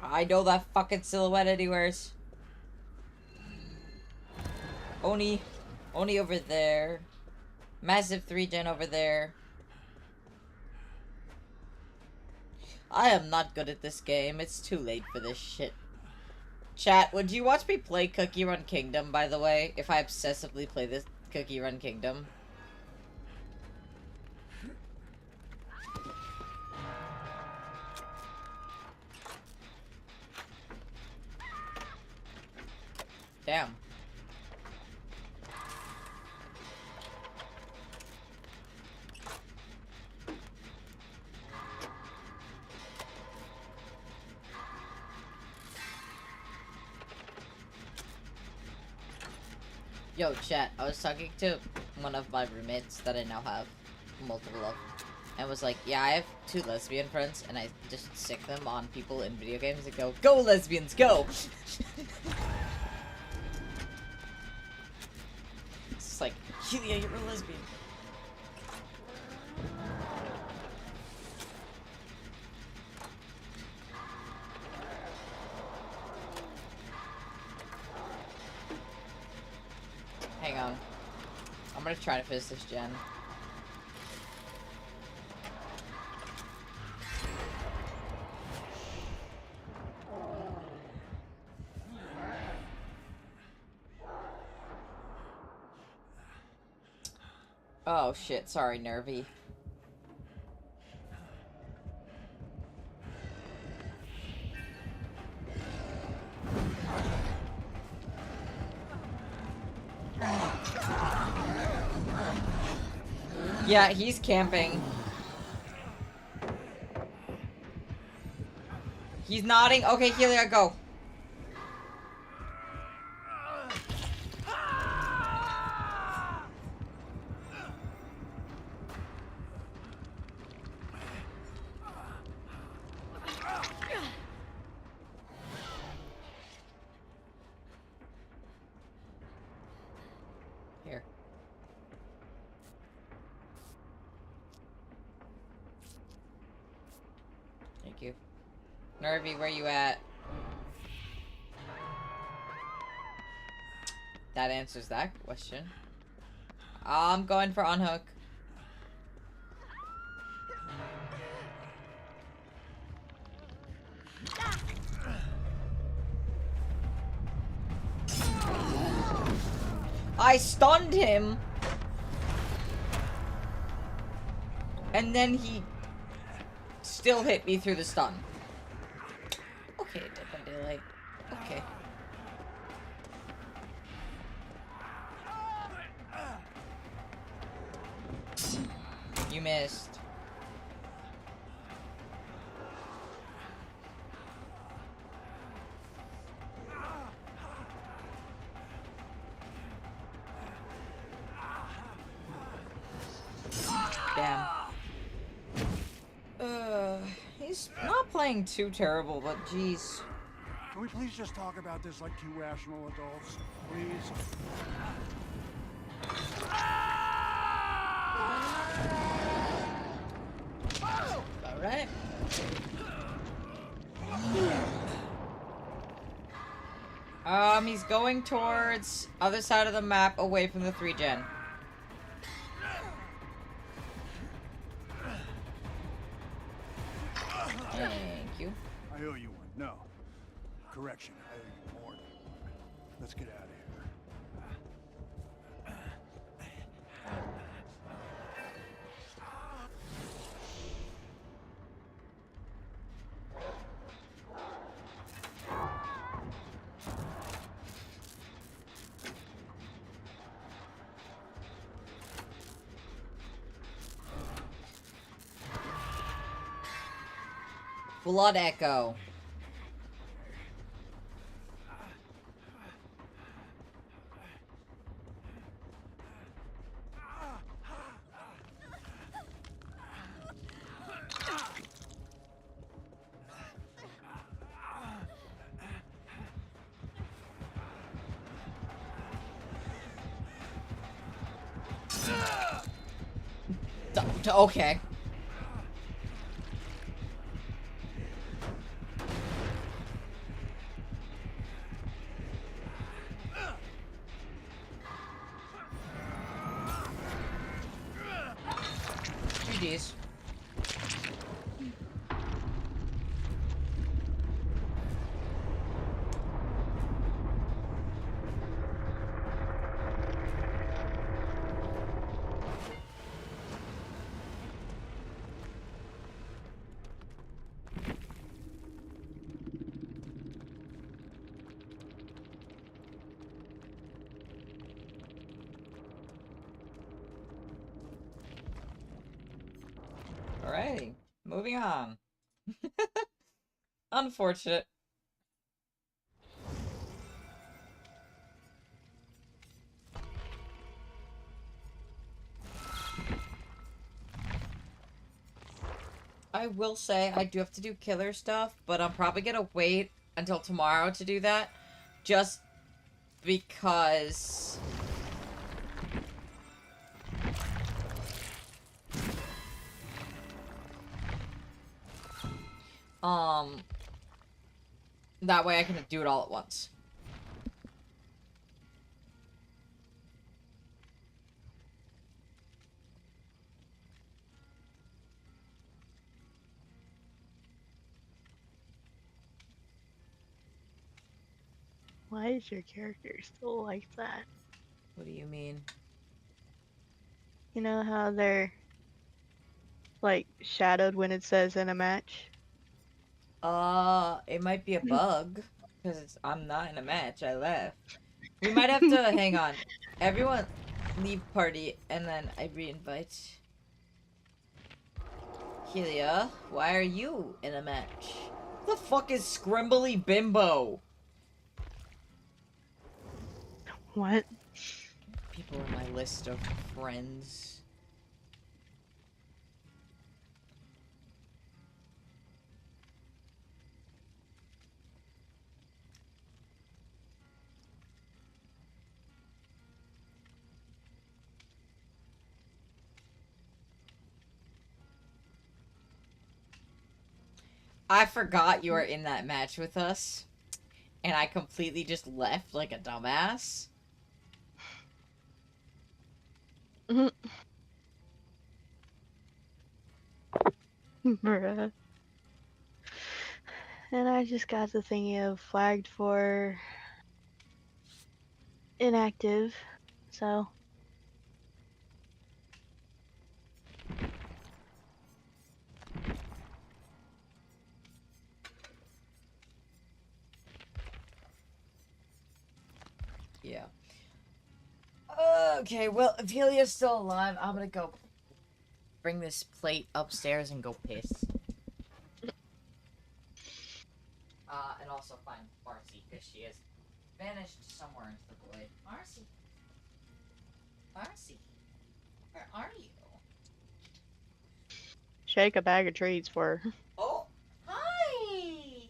I know that fucking silhouette anywheres. Oni. Oni over there. Massive 3-gen over there. I am not good at this game. It's too late for this shit. Chat, would you watch me play Cookie Run Kingdom, by the way, if I obsessively play this Cookie Run Kingdom? Damn. Yo, chat, I was talking to one of my roommates that I now have multiple of, and was like, yeah, I have 2 lesbian friends, and I just stick them on people in video games and go, go lesbians, go! It's like, yeah, you're a lesbian. Hang on. I'm gonna try to finish this gen. Oh shit, sorry, Nervy. Yeah, he's camping. He's nodding. Okay, Helia, go. Here. Thank you. Nervy, where you at? That answers that question. I'm going for unhook. I stunned him! And then he still hit me through the stun. Okay, Dead by Daylight. Okay. You missed. Damn. He's not playing too terrible, but jeez. Can we please just talk about this like 2 rational adults, please? Alright. He's going towards other side of the map away from the 3-gen. Thank you. I owe you one. No. Correction, I owe you more than one. Let's get out of here. Blood Echo. Okay. GG's. Alrighty, moving on. Unfortunate. I will say I do have to do killer stuff, but I'm probably gonna wait until tomorrow to do that. Just because... that way I can do it all at once. Why is your character still like that? What do you mean? You know how they're like shadowed when it says in a match? It might be a bug. Because I'm not in a match, I left. We might have to, hang on. Everyone leave party, and then I re-invite. Helia, why are you in a match? What the fuck is Scrimbly Bimbo? What? People on my list of friends. I forgot you were in that match with us, and I completely just left like a dumbass. Bruh. And I just got the thingy of flagged for inactive, so. Yeah. Okay, well, if Helia's still alive, I'm gonna go bring this plate upstairs and go piss. And also find Marcy, because she has vanished somewhere into the void. Marcy. Marcy. Where are you? Shake a bag of treats for her. Oh! Hi!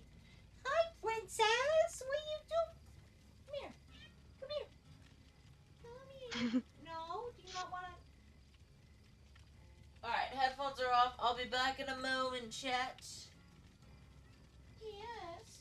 Hi, princess! What are you doing? Come here. Come here. No? Do you not want to... Alright, headphones are off. I'll be back in a moment, chat. Yes.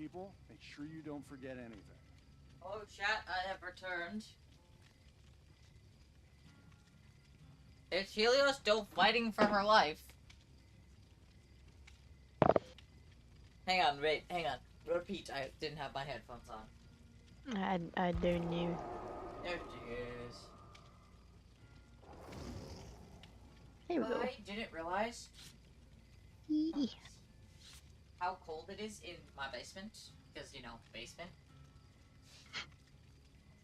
people, make sure you don't forget anything. Oh, chat, I have returned. It's Helio still fighting for her life. Hang on, wait, hang on. Repeat, I didn't have my headphones on. I don't know. There she is. There we go. I didn't realize Yee. how cold it is in my basement. Because, you know, basement.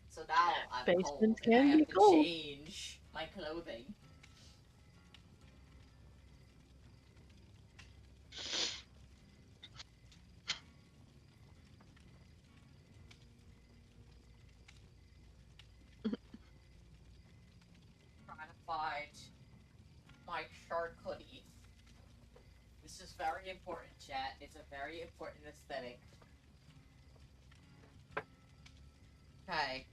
So now I'm cold Basements and I can be have to cold. change my clothing. Trying to find my shark hoodie. This is very important, chat. It's a very important aesthetic. Okay.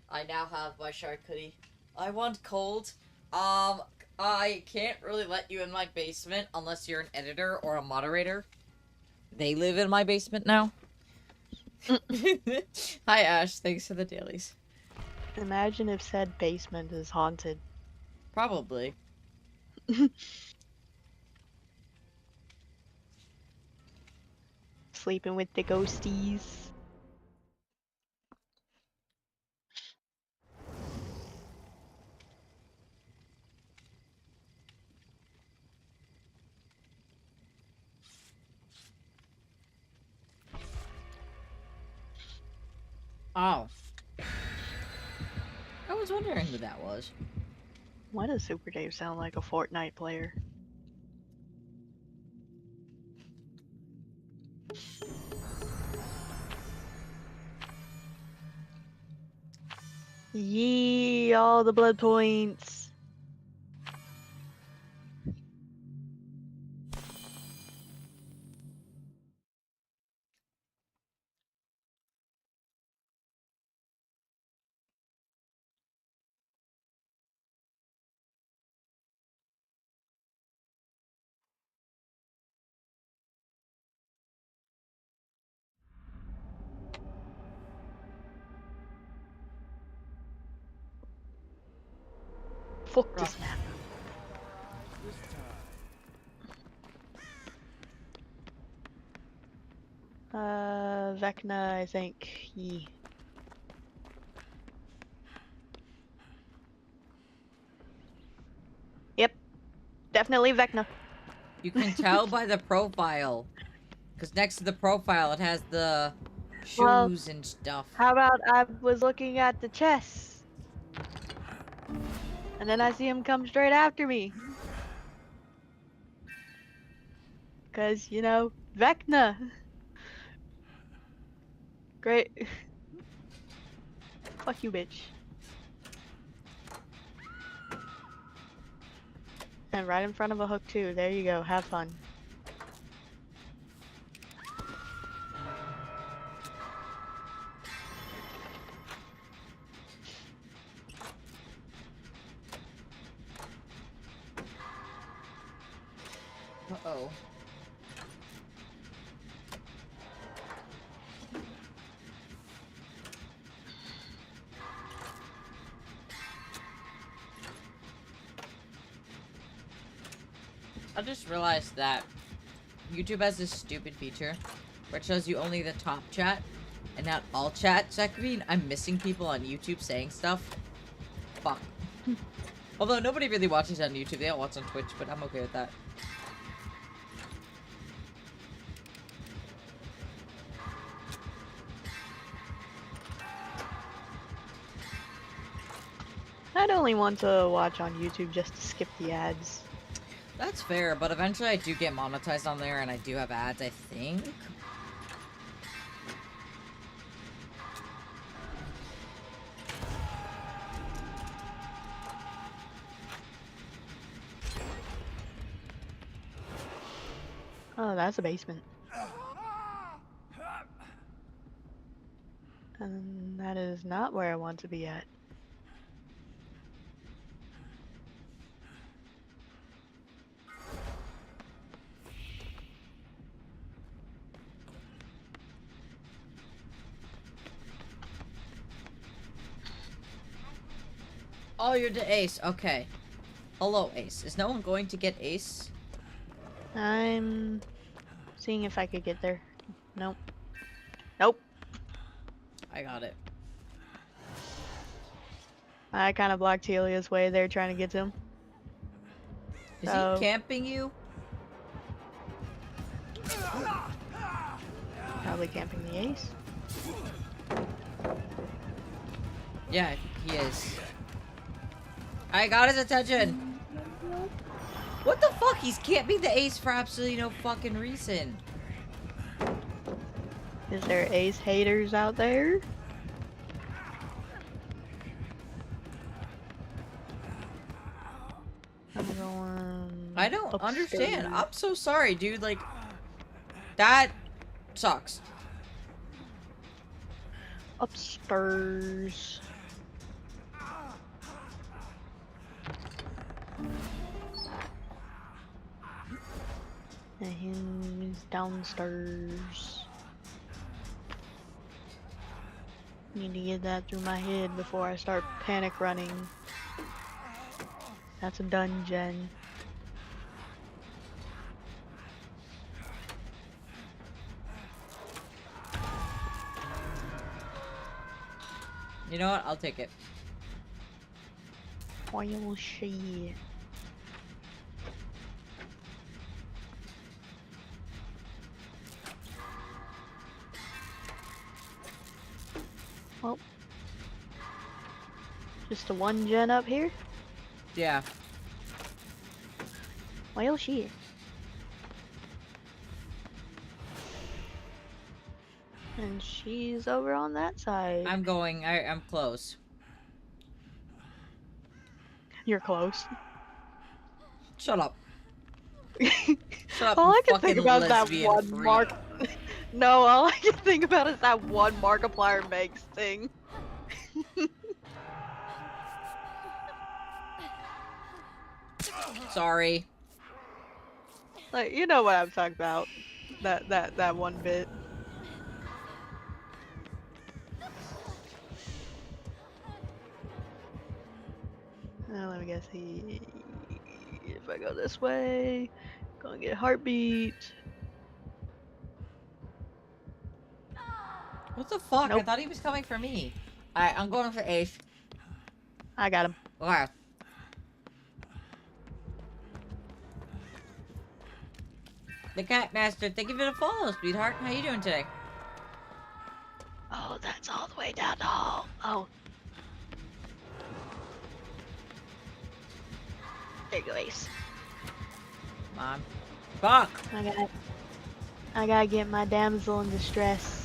I now have my shark hoodie. I want cold. I can't really let you in my basement unless you're an editor or a moderator. They live in my basement now. Hi, Ash. Thanks for the dailies. Imagine if said basement is haunted. Probably. Sleeping with the ghosties. Oh. I was wondering who that was. Why does Super Dave sound like a Fortnite player? Yee, all the blood points. Fuck this map. This time. Vecna, I think. Yee. Yep. Definitely Vecna. You can tell by the profile. Because next to the profile, it has the shoes Well, and stuff. How about I was looking at the chest, and then I see him come straight after me. Cause, you know, Vecna. Great. Fuck you, bitch. And right in front of a hook too. There you go. Have fun. Uh-oh. I just realized that YouTube has this stupid feature where it shows you only the top chat and not all chat. So that could mean I'm missing people on YouTube saying stuff. Fuck. Although nobody really watches on YouTube, they all watch on Twitch, but I'm okay with that. I'd only want to watch on YouTube just to skip the ads. That's fair, but eventually I do get monetized on there and I do have ads, I think. Oh, that's a basement. And that is not where I want to be at. Oh, you're the ace. Okay. Hello, ace. Is no one going to get ace? I'm seeing if I could get there. Nope. Nope. I got it. I kind of blocked Helia's way there trying to get to him. Is So- he camping you? Probably camping the ace. Yeah, he is. I got his attention. What the fuck? He's camping the ace for absolutely no fucking reason. Is there ace haters out there? I'm going. I don't understand. upstairs. I'm so sorry, dude. Like, that sucks. Upstairs. And he's downstairs. Need to get that through my head before I start panic running. That's a dungeon. You know what? I'll take it. Oil shit. Well, just a one gen up here? Yeah. Well, shit. And she's over on that side. I'm going. I'm close. You're close. Shut up. Shut up. All I you can think fucking about is that lesbian one freak. mark. No, all I can think about is that one Markiplier makes thing. Sorry. Like, you know what I'm talking about. That one bit. Let me guess. If I go this way, gonna get heartbeat. What the fuck? I Nope. thought he was coming for me. Alright, I'm going for ace. I got him. Okay. The Cat Master, thank you for the follow, sweetheart. How you doing today? Oh, that's all the way down the hall. Oh. There you go, Ace. Come on. Fuck! I gotta get my damsel in distress.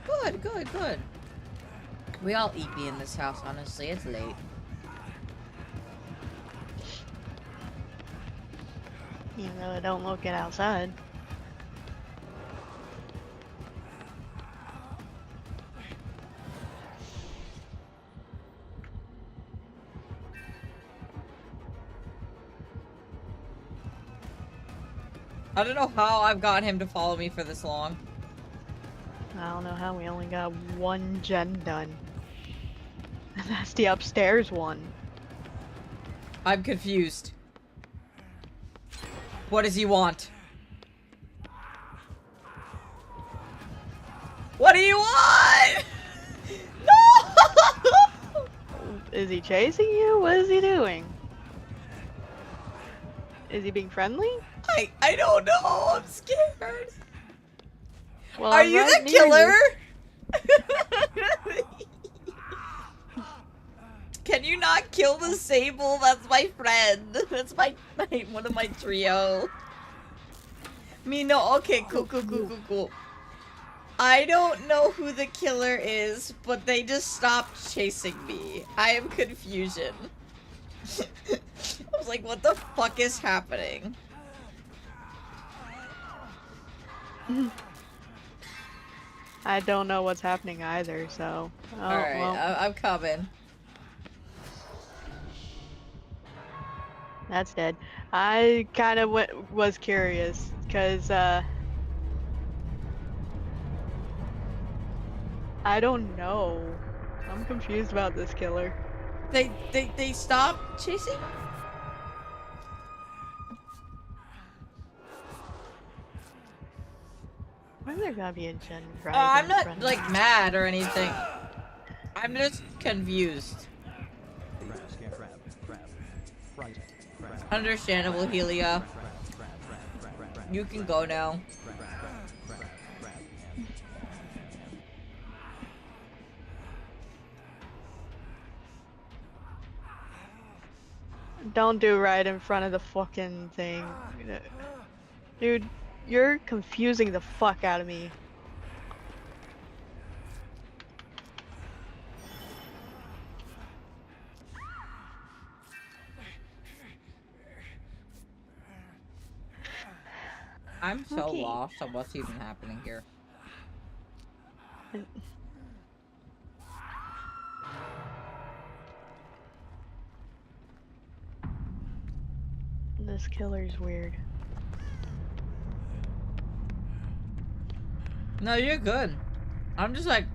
Good, good, good. We all eat me in this house, honestly. It's late. Even though I don't look it outside. I don't know how I've got him to follow me for this long. I don't know how we only got one gen done. And that's the upstairs one. I'm confused. What does he want? What do you want? No! Is he chasing you? What is he doing? Is he being friendly? I don't know. I'm scared. Well, Are I'm you right the near killer? you. Can you not kill the Sable? That's my friend. That's my one of my trio. Me no. Okay, cool. I don't know who the killer is, but they just stopped chasing me. I am confusion. I was like, what the fuck is happening? I don't know what's happening either, so... Oh, Alright, well, I'm coming. that's dead. I kind of was curious, because, I don't know. I'm confused about this killer. They stopped chasing? Why is there gotta be a gen right I'm in not, front of like, me? mad or anything. I'm just confused. Understandable, Helia. You can go now. Don't do right in front of the fucking thing. Dude, you're confusing the fuck out of me. I'm so Okay. lost on what's even happening here. This killer's weird. No, you're good. I'm just like...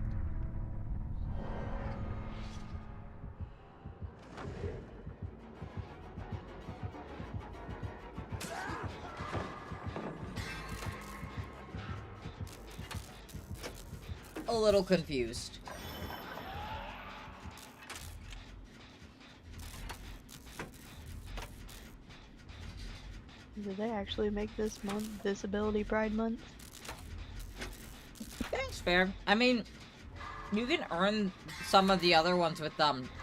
a little confused. Did they actually make this month Disability Pride Month? That's fair. I mean, you can earn some of the other ones with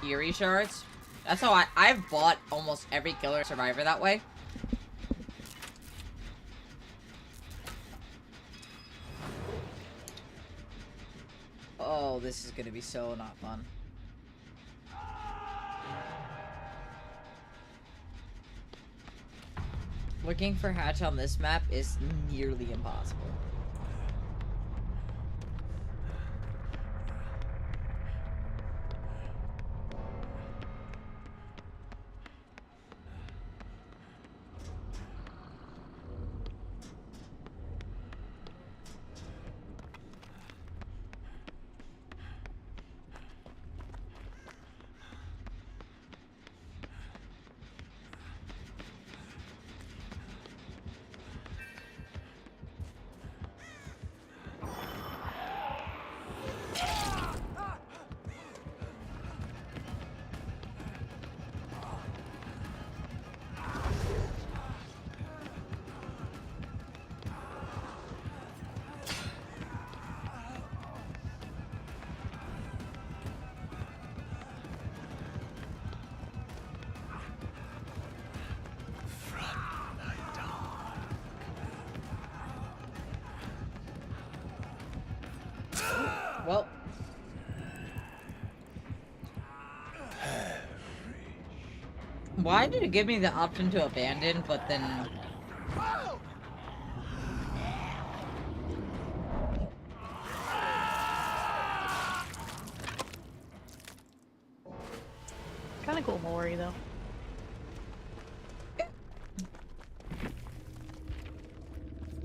Eerie shards. That's how I've bought almost every Killer Survivor that way. Oh, this is gonna be so not fun. Looking for hatch on this map is nearly impossible. Well. Why did it give me the option to abandon, but then... Kinda cool Mori though.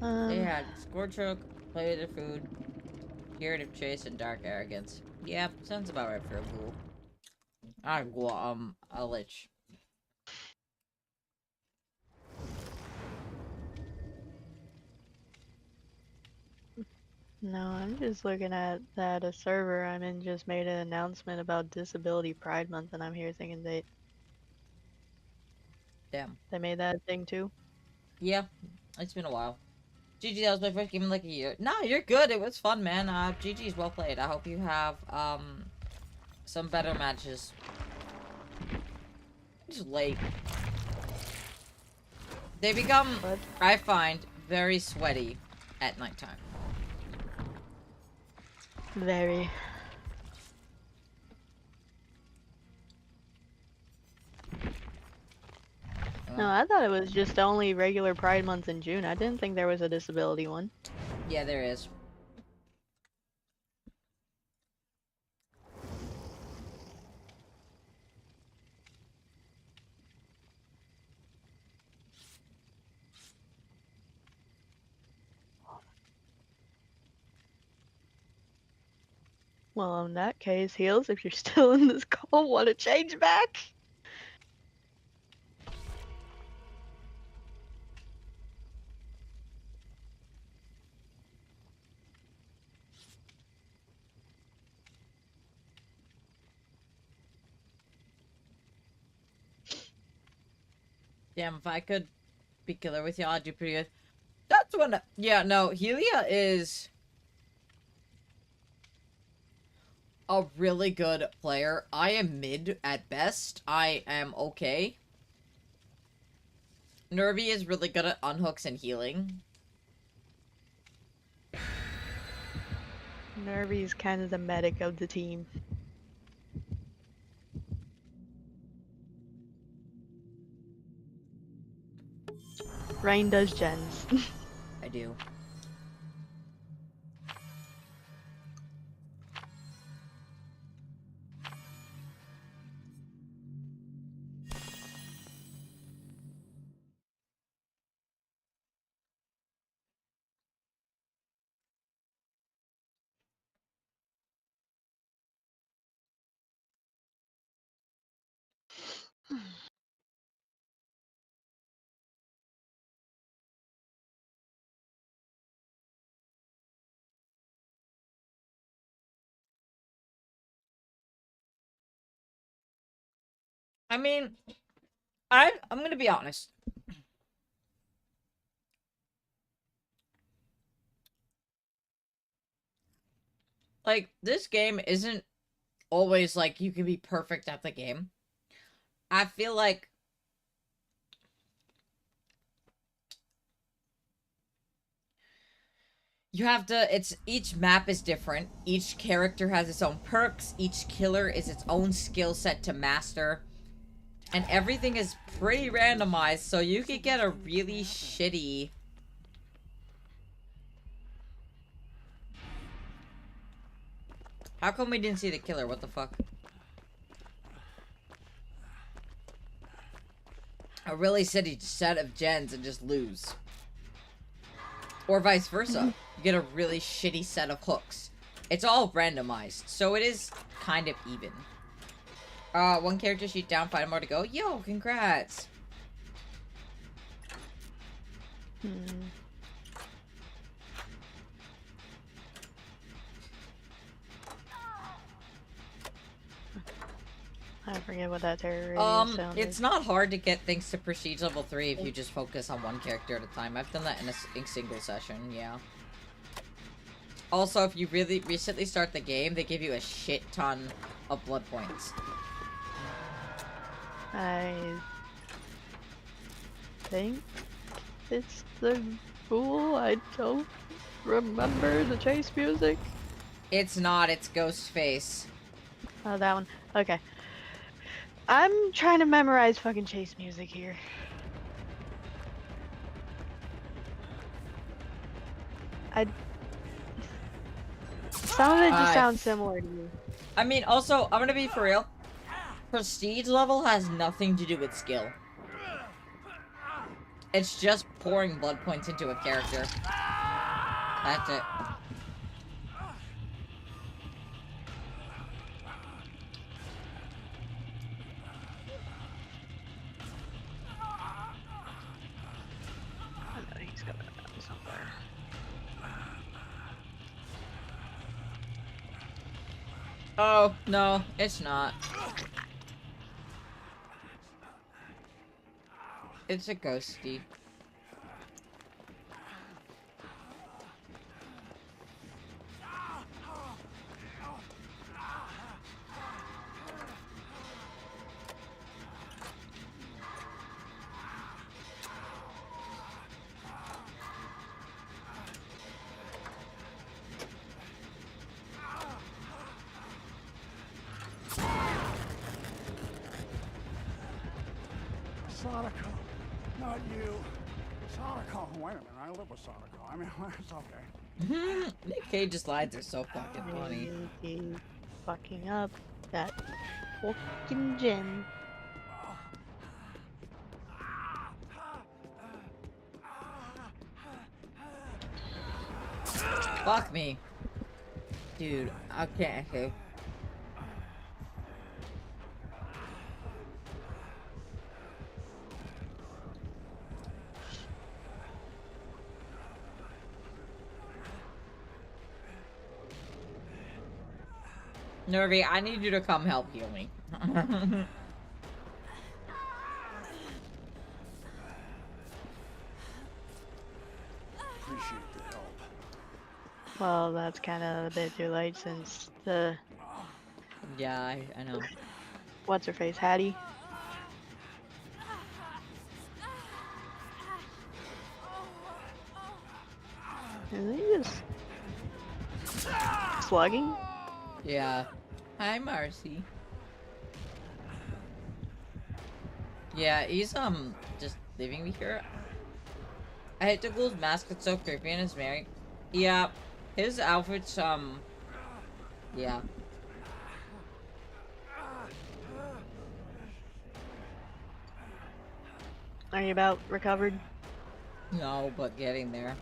They had Scorch Hook, Play with the Food, Curative Chase, and Dark Arrogance. Yeah, sounds about right for a ghoul. Not a ghoul, a lich. No, I'm just looking at that a server I'm in just made an announcement about Disability Pride Month, and I'm here thinking Damn. they made that thing too. Yeah, it's been a while. GG, that was my first game in like a year. No, you're good. It was fun, man. GG's well played. I hope you have, some better matches. It's late. They become, What? I find, very sweaty at nighttime. Very. No, I thought it was just only regular Pride Month in June. I didn't think there was a disability one. Yeah, there is. Well, in that case, heals, if you're still in this call, want to change back? Damn, if I could be killer with y'all, I'd do pretty good. That's when... Yeah, no, Helia is a really good player. I am mid at best. I am okay. Nervy is really good at unhooks and healing. Nervy's kind of the medic of the team. Rain does gens. I do. I mean, I'm gonna be honest. Like, this game isn't always like you can be perfect at the game. I feel like you have to, each map is different. Each character has its own perks. Each killer is its own skill set to master. And everything is pretty randomized, so you could get a really shitty... How come we didn't see the killer? What the fuck? A really shitty set of gens and just lose. Or vice versa. You get a really shitty set of hooks. It's all randomized, so it is kind of even. One character sheet down, 5 more to go. Yo, congrats! I forget what that terror sounded. It's not hard to get things to prestige level 3 if you just focus on one character at a time. I've done that in a single session, yeah. Also, if you really recently start the game, they give you a shit ton of blood points. I think it's the Goooo. I don't remember the chase music. It's not, it's Ghostface. Oh, that one. Okay. I'm trying to memorize fucking chase music here. Some of it just sounds similar to me. I mean, also, I'm gonna be for real. Prestige level has nothing to do with skill. It's just pouring blood points into a character. That's it. I know he's got it somewhere. Oh, no, it's not. It's a ghosty. Sadako, not you. Sadako, wait a minute, I live with Sadako. I mean, it's okay. Nick Cage's lines are so fucking funny. He's fucking up that fucking gem. Fuck me. Dude, I can't. Okay. Nervy, I need you to come help heal me. Appreciate the help. Well, that's kind of a bit too late since the Yeah, I know. what's her face Hattie. Is he just slugging? Yeah. Hi, Marcy. Yeah, he's just leaving me here. I hate the ghoul's mask. It's so creepy and it's married. Yeah, his outfit's yeah. Are you about recovered? No, but getting there.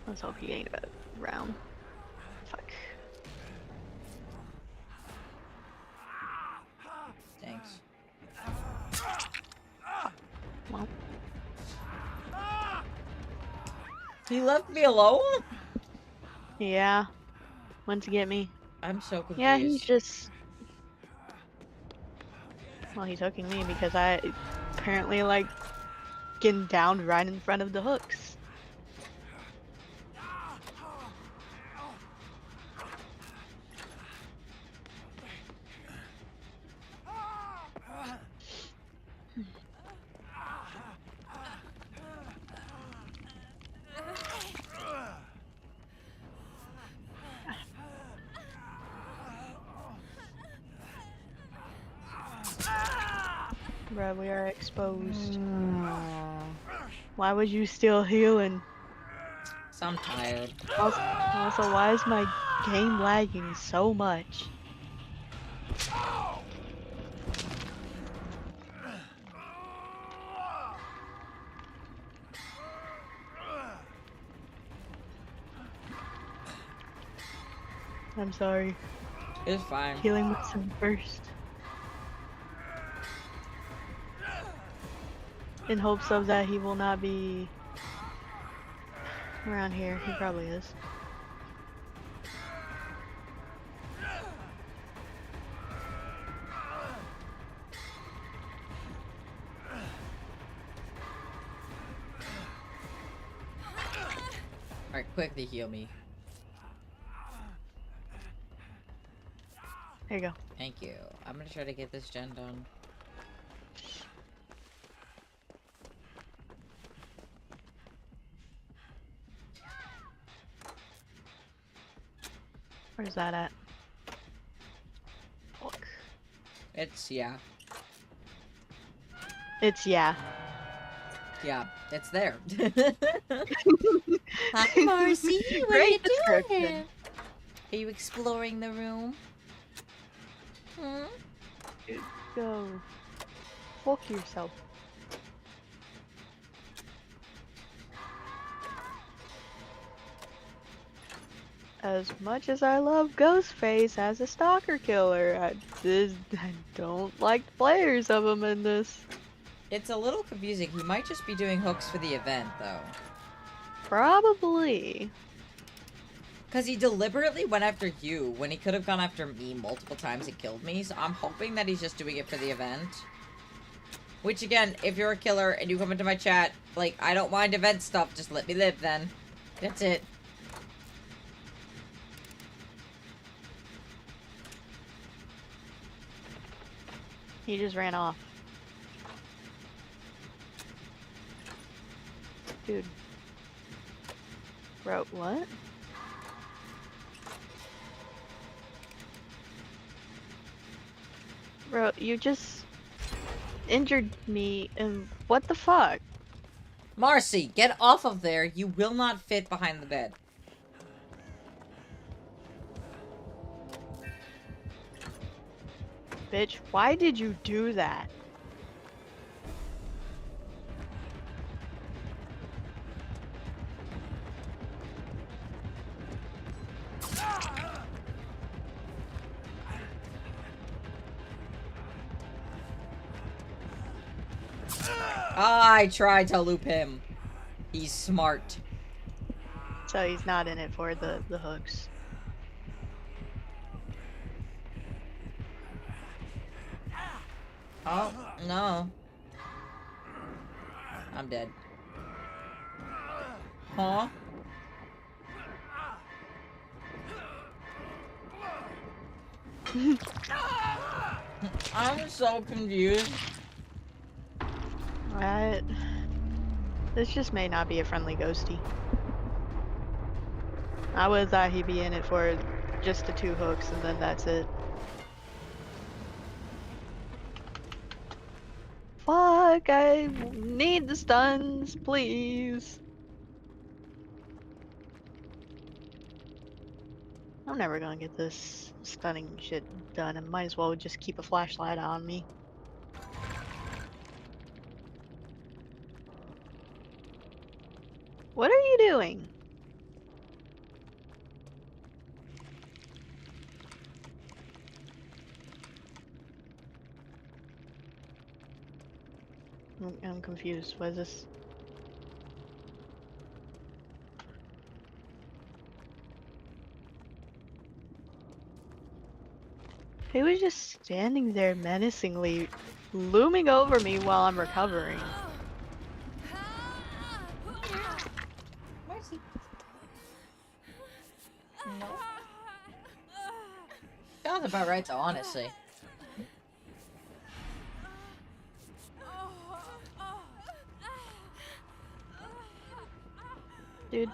Let's hope he ain't about round. Fuck. Thanks. Well, He left me alone? yeah. Went to get me. I'm so confused. Yeah, he's just. Well, he's hooking me because I apparently like getting downed right in front of the hooks. Bruh, we are exposed. Why was you still healing? So I'm tired. Also, why is my game lagging so much? I'm sorry. It's fine. Healing myself first. In hopes of that he will not be around here. He probably is. Alright, quickly heal me. There you go. Thank you. I'm gonna try to get this gen done. Where's that at? Fuck. It's, yeah. It's yeah. Yeah, it's there. Hi, Marcy. What Great are you description. doing? Are you exploring the room? Hmm? Go. Fuck yourself. As much as I love Ghostface as a stalker killer, I don't like the players of him in this. It's a little confusing. He might just be doing hooks for the event, though. Probably. Because he deliberately went after you when he could have gone after me multiple times and killed me, so I'm hoping that he's just doing it for the event. Which, again, if you're a killer and you come into my chat, like, I don't mind event stuff, just let me live then. That's it. He just ran off. Dude. Bro, what? Bro, you just injured me and what the fuck? Marcy, get off of there. You will not fit behind the bed. Bitch, why did you do that? I tried to loop him. He's smart. So he's not in it for the hooks. Oh, no. I'm dead. Huh? I'm so confused. This just may not be a friendly ghosty. I would have thought he'd be in it for just the 2 hooks and then that's it. Fuck, I need the stuns, please. I'm never gonna get this stunning shit done. I might as well just keep a flashlight on me. What are you doing? I'm confused. What is this? He was just standing there menacingly, looming over me while I'm recovering. Where's he? No. Sounds about right, though, honestly. Dude.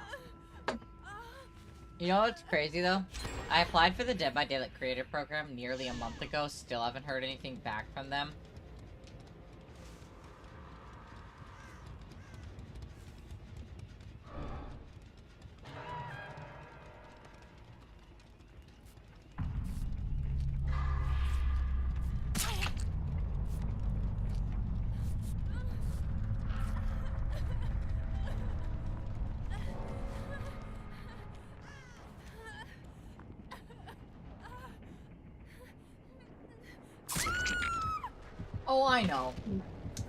You know what's crazy, though? I applied for the Dead by Daylight Creator Program nearly a month ago. Still haven't heard anything back from them. Oh, I know.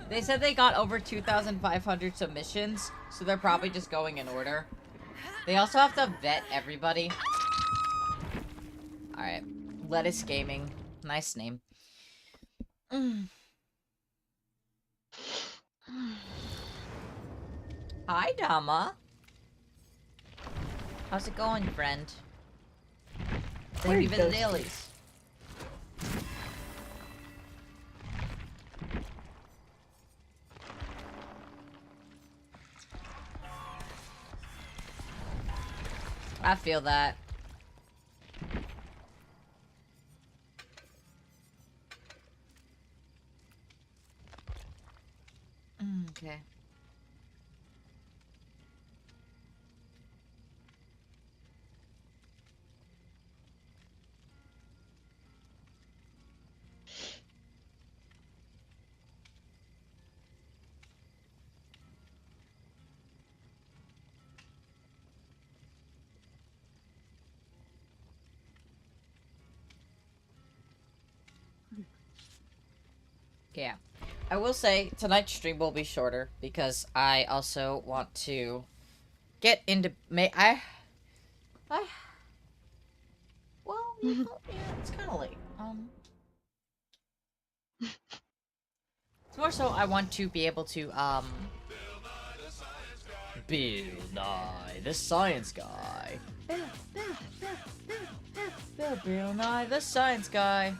They said they got over 2,500 submissions, so they're probably just going in order. They also have to vet everybody. Alright. Lettuce Gaming. Nice name. Hi, Dama. How's it going, friend? Thank you for the dailies. I feel that. Okay. Yeah. I will say, tonight's stream will be shorter, because I also want to get into... Well, yeah, it's kind of late. It's more so I want to be able to, Bill Nye, the Science Guy. Bill Nye, the Science Guy.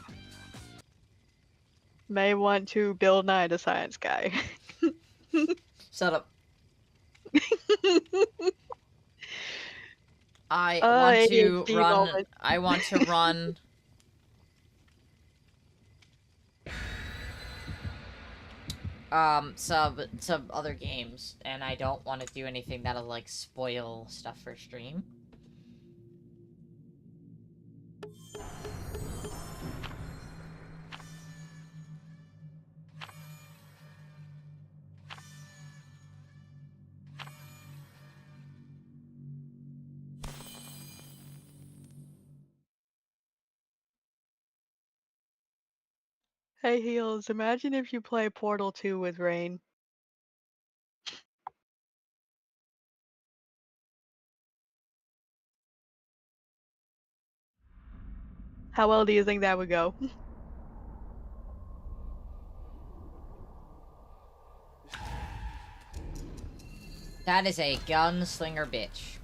May want to Bill Nye the Science Guy. Shut up. I want to ADHD run. moment. I want to run. Some other games, and I don't want to do anything that'll like spoil stuff for stream. Hey Heels, imagine if you play Portal 2 with Rain. How well do you think that would go? That is a gunslinger bitch.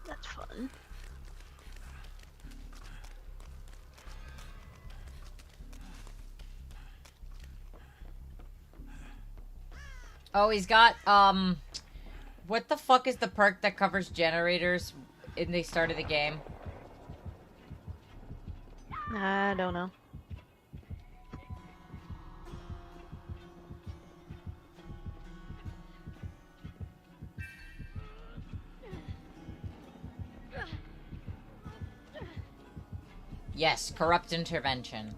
That's fun. Oh, he's got, what the fuck is the perk that covers generators in the start of the game? I don't know. Yes, corrupt intervention.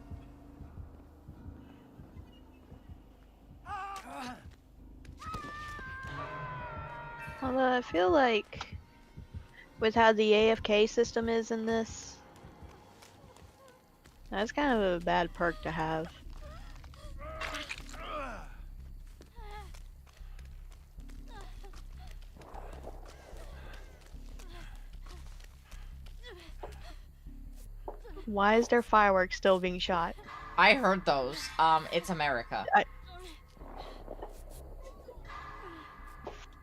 Although I feel like with how the AFK system is in this, that's kind of a bad perk to have. Why is there fireworks still being shot? I heard those. It's America.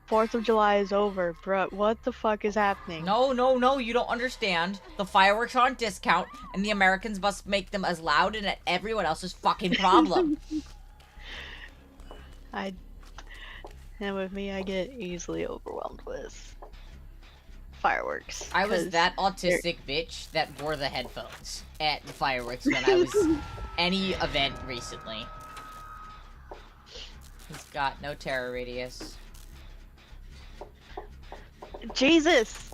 4th of July is over, bruh. What the fuck is happening? No, no, no, you don't understand. The fireworks are on discount, and the Americans must make them as loud and at everyone else's fucking problem. And with me, I get easily overwhelmed with fireworks. I was that autistic bitch that wore the headphones at the fireworks when I was any event recently. He's got no terror radius. Jesus!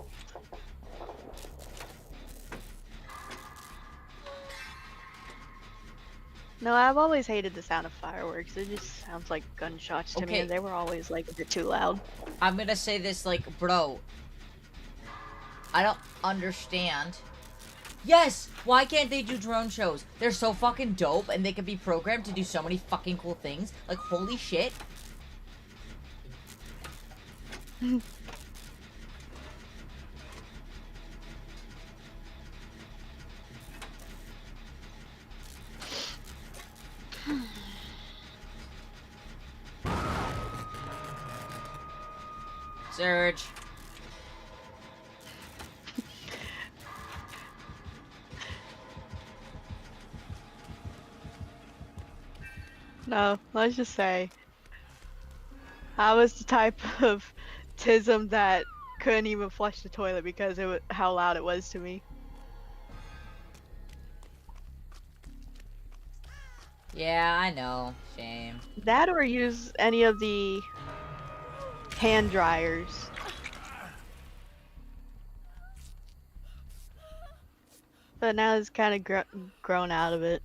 No, I've always hated the sound of fireworks. It just sounds like gunshots to me, Okay. and they were always like a bit too loud. I'm gonna say this like, bro, I don't understand. Yes! Why can't they do drone shows? They're so fucking dope, and they can be programmed to do so many fucking cool things. Like, holy shit. Surge. No, let's just say I was the type of tism that couldn't even flush the toilet because it was how loud it was to me. Yeah, I know. Shame. That or use any of the hand dryers. But now it's kind of grown out of it.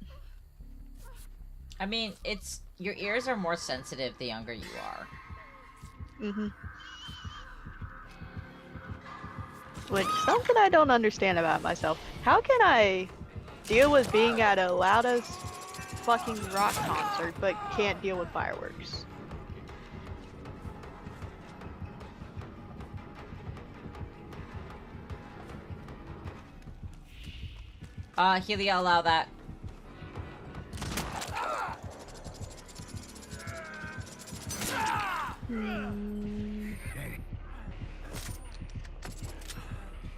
I mean, it's... Your ears are more sensitive the younger you are. Mm-hmm. Which, something I don't understand about myself. How can I deal with being at a loudest fucking rock concert, but can't deal with fireworks? Helia, allow that.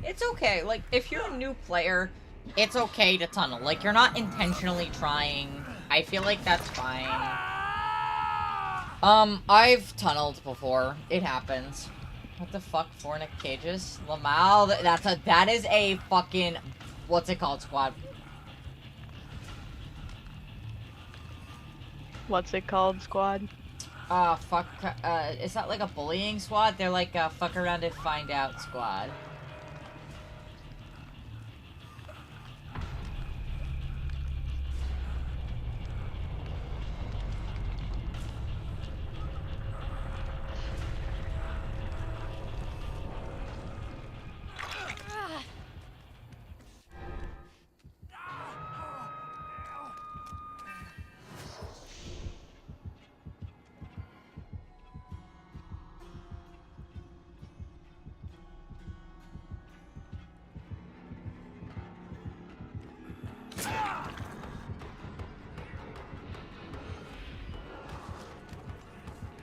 It's okay. Like, if you're a new player, it's okay to tunnel. Like, you're not intentionally trying. I feel like that's fine. I've tunneled before. It happens. What the fuck? Fornic cages? Lamau, that is a fucking... What's it called, squad? What's it called, squad? Fuck, is that like a bullying squad? They're like a fuck around and find out squad.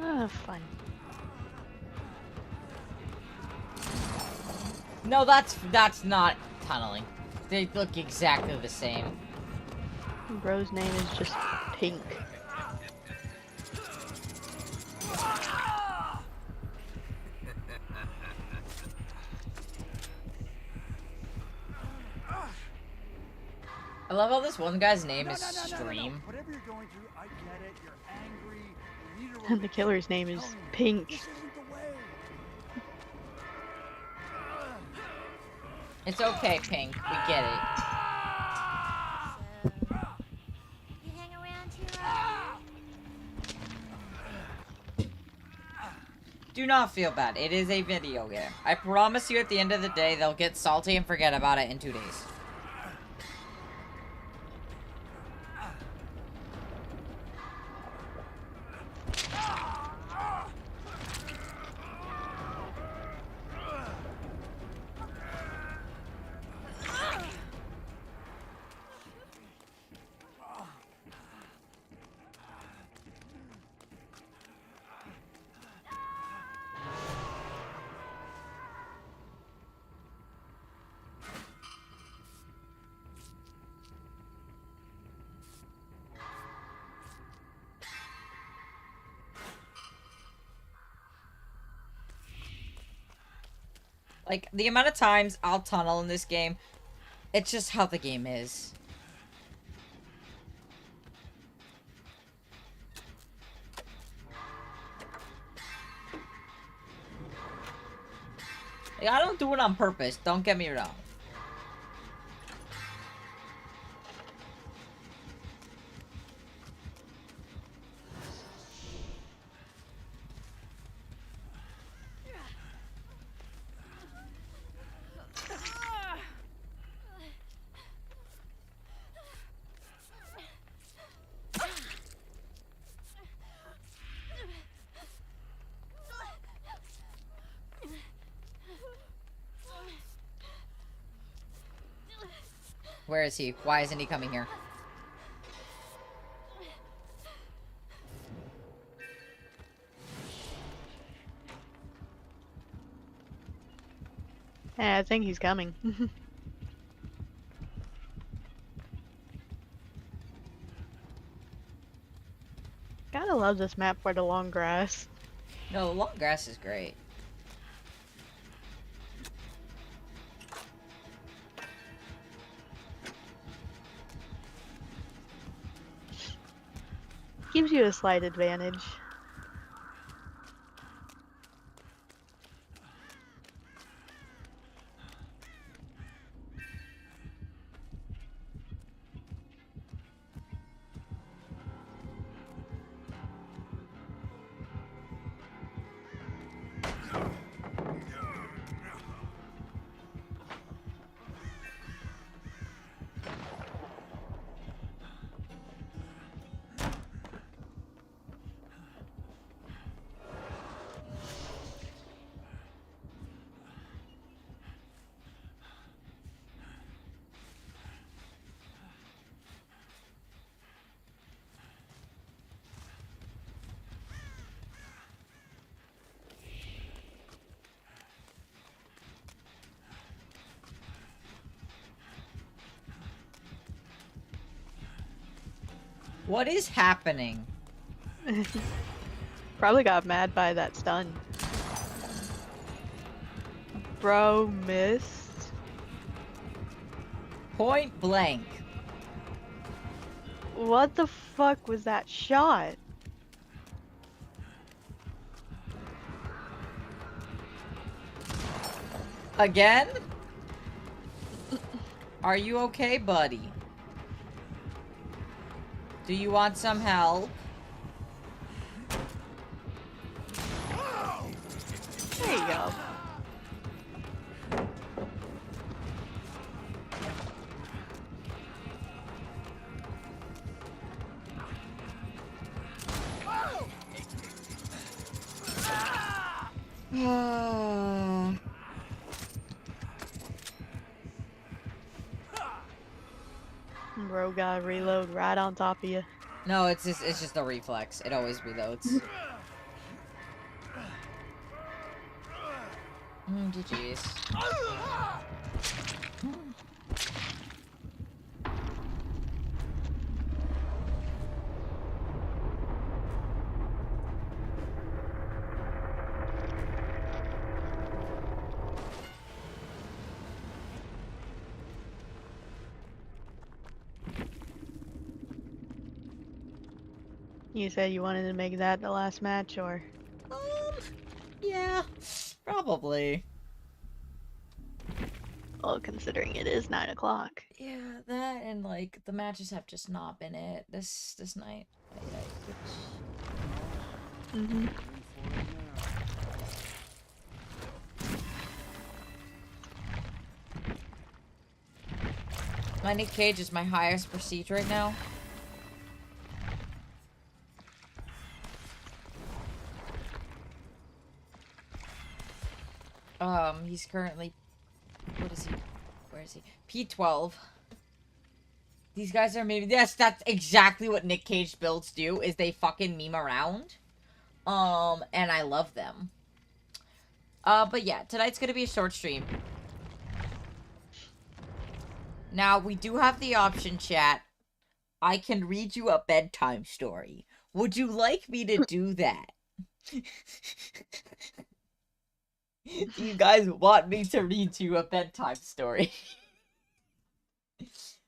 Ah, fun. No, that's not tunneling. They look exactly the same. Bro's name is just Pink. I love how this one guy's name is No. Stream. Whatever you're going through, I get it. You're angry. You need a And the relief. killer's name is Tell me, Pink. This isn't the way. It's okay, Pink. We get it. You hang around too long? Do not feel bad. It is a video game. I promise you at the end of the day, they'll get salty and forget about it in 2 days. Like, the amount of times I'll tunnel in this game, it's just how the game is. Like, I don't do it on purpose, don't get me wrong. Where is he? Why isn't he coming here? Yeah, I think he's coming. Gotta love this map for the long grass. No, the long grass is great. Gives you a slight advantage. What is happening? Probably got mad by that stun. Bro missed. Point blank. What the fuck was that shot? Again? Are you okay, buddy? Do you want some help? There you go. Bro got reload right on top of you. No, it's just a reflex. It always reloads. GG's. You said you wanted to make that the last match, or? Yeah, probably. Well, considering it is 9 o'clock. Yeah, that and like the matches have just not been it this night. Mm-hmm. My Nick Cage is my highest prestige right now. He's currently, what is he? Where is he? P12. These guys are maybe, yes, that's exactly what Nick Cage builds do, is they fucking meme around. And I love them. But yeah, tonight's gonna be a short stream. Now, we do have the option, chat. I can read you a bedtime story. Would you like me to do that? Do you guys want me to read you a bedtime story?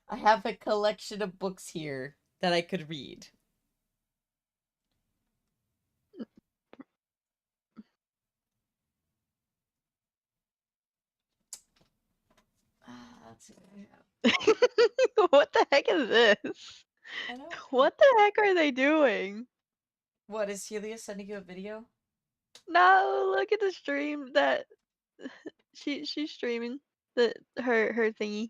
I have a collection of books here that I could read. What the heck is this? I know. What the heck are they doing? What, is Helia sending you a video? No, look at the stream that she's streaming her thingy.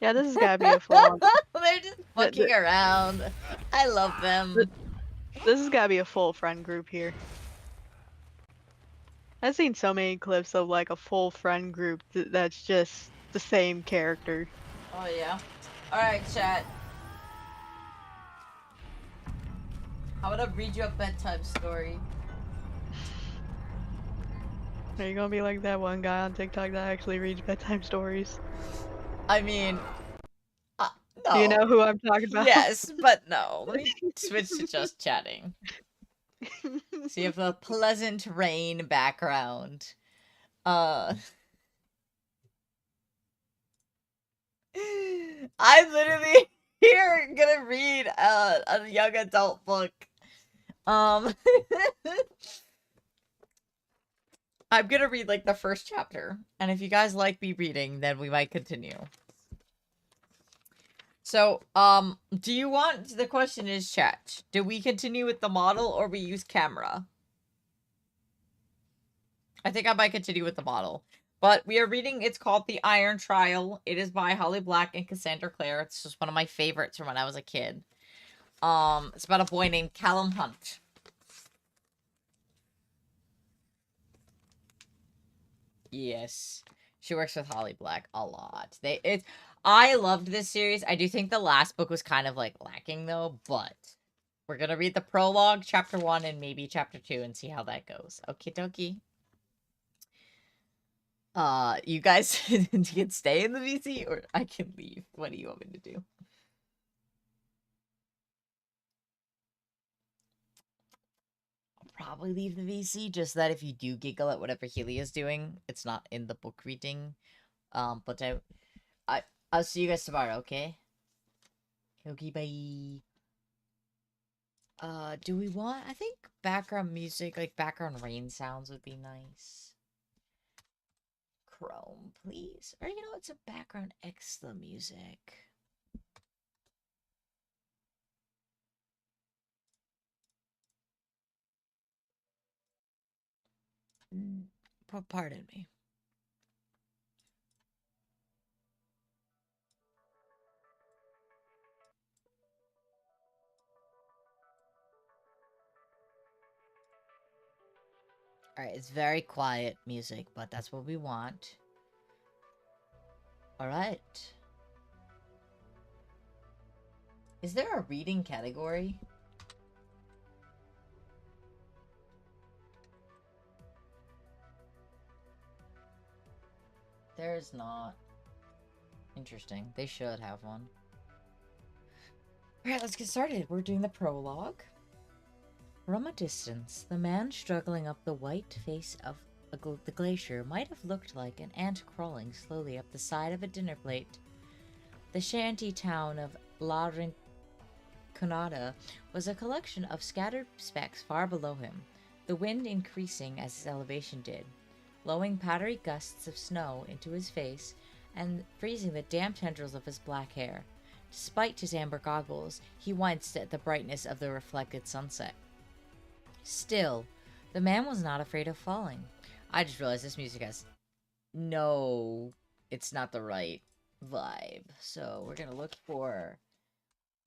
Yeah, this has gotta be a full. They're just fucking around. I love them. This has gotta be a full friend group here. I've seen so many clips of like a full friend group that's just the same character. Oh yeah. Alright, chat. I'm gonna read you a bedtime story. Are you gonna be like that one guy on TikTok that actually reads bedtime stories? I mean, no. Do you know who I'm talking about? Yes, but no. Let me switch to just chatting. So you have a pleasant rain background. I'm literally here gonna read a young adult book. I'm gonna read like the first chapter, and if you guys like me reading, then we might continue. So, do you want, the question is, chat, do we continue with the model or we use camera? I think I might continue with the model. But we are reading, it's called The Iron Trial. It is by Holly Black and Cassandra Clare. It's just one of my favorites from when I was a kid. It's about a boy named Callum Hunt. Yes. She works with Holly Black a lot. I loved this series. I do think the last book was kind of like lacking though, but we're gonna read the prologue, chapter 1, and maybe chapter 2 and see how that goes. Okie dokie. You guys can stay in the VC or I can leave. What do you want me to do? I'll probably leave the VC, just that if you do giggle at whatever Healy is doing, it's not in the book reading. But I'll see you guys tomorrow, okay? Okay, bye. Do we want, I think background music, like background rain sounds would be nice. Chrome, please. Or, you know, it's a background X the music. Pardon me. Alright, it's very quiet music, but that's what we want. Alright. Is there a reading category? There's not. Interesting. They should have one. Alright, let's get started. We're doing the prologue. From a distance, the man struggling up the white face of the glacier might have looked like an ant crawling slowly up the side of a dinner plate. The shanty town of La Rinconada was a collection of scattered specks far below him, the wind increasing as his elevation did, blowing powdery gusts of snow into his face and freezing the damp tendrils of his black hair. Despite his amber goggles, he winced at the brightness of the reflected sunset. Still, the man was not afraid of falling. I just realized this music has it's not the right vibe. So we're gonna look for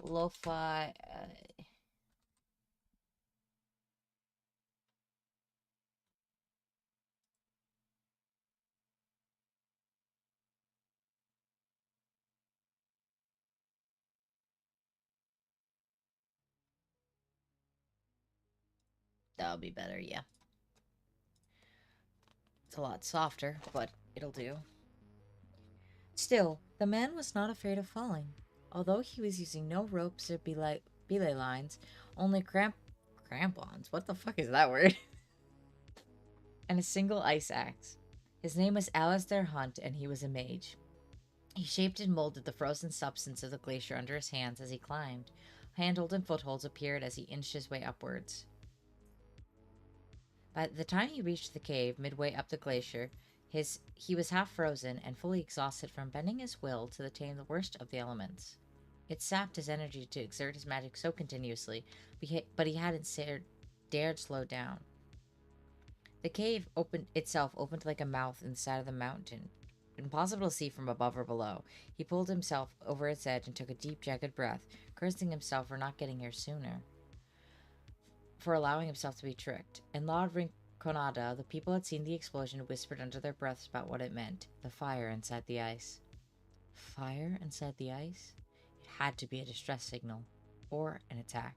lo-fi. That'll be better, yeah. It's a lot softer, but it'll do. Still, the man was not afraid of falling. Although he was using no ropes or belay lines, only crampons, what the fuck is that word? And a single ice axe. His name was Alistair Hunt, and he was a mage. He shaped and molded the frozen substance of the glacier under his hands as he climbed. Handhold and footholds appeared as he inched his way upwards. By the time he reached the cave midway up the glacier, he was half frozen and fully exhausted from bending his will to tame the worst of the elements. It sapped his energy to exert his magic so continuously, but he hadn't dared slow down. The cave opened like a mouth in the side of the mountain, impossible to see from above or below. He pulled himself over its edge and took a deep, jagged breath, cursing himself for not getting here sooner, for allowing himself to be tricked. In La Rinconada, the people had seen the explosion and whispered under their breaths about what it meant. The fire inside the ice. Fire inside the ice? It had to be a distress signal, or an attack.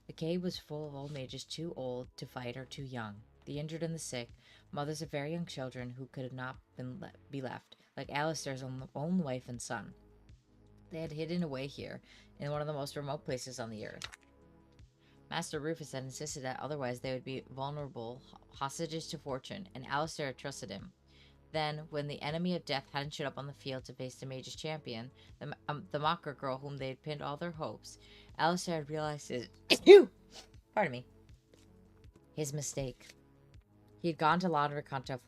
The cave was full of old mages too old to fight or too young, the injured and the sick, mothers of very young children who could not be left, like Alistair's own wife and son. They had hidden away here, in one of the most remote places on the earth. Master Rufus had insisted that otherwise they would be vulnerable, hostages to fortune, and Alistair had trusted him. Then, when the enemy of death hadn't showed up on the field to face the mage's champion, the mocker girl whom they had pinned all their hopes, Alistair had realized his mistake. He had gone to La Rinconada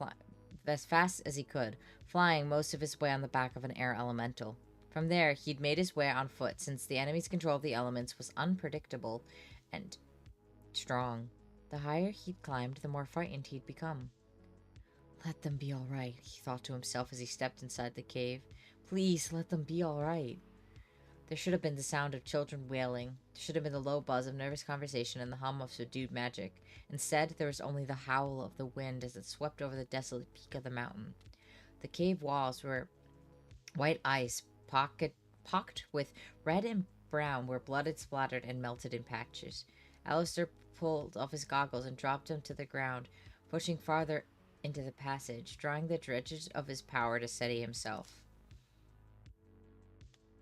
as fast as he could, flying most of his way on the back of an air elemental. From there, he'd made his way on foot, since the enemy's control of the elements was unpredictable and strong. The higher he'd climbed, the more frightened he'd become. Let them be all right, he thought to himself as he stepped inside the cave. Please, let them be all right. There should have been the sound of children wailing. There should have been the low buzz of nervous conversation and the hum of subdued magic. Instead, there was only the howl of the wind as it swept over the desolate peak of the mountain. The cave walls were white ice, pocked with red and brown where blood had splattered and melted in patches. Alistair pulled off his goggles and dropped them to the ground, pushing farther into the passage, drawing the dredges of his power to steady himself.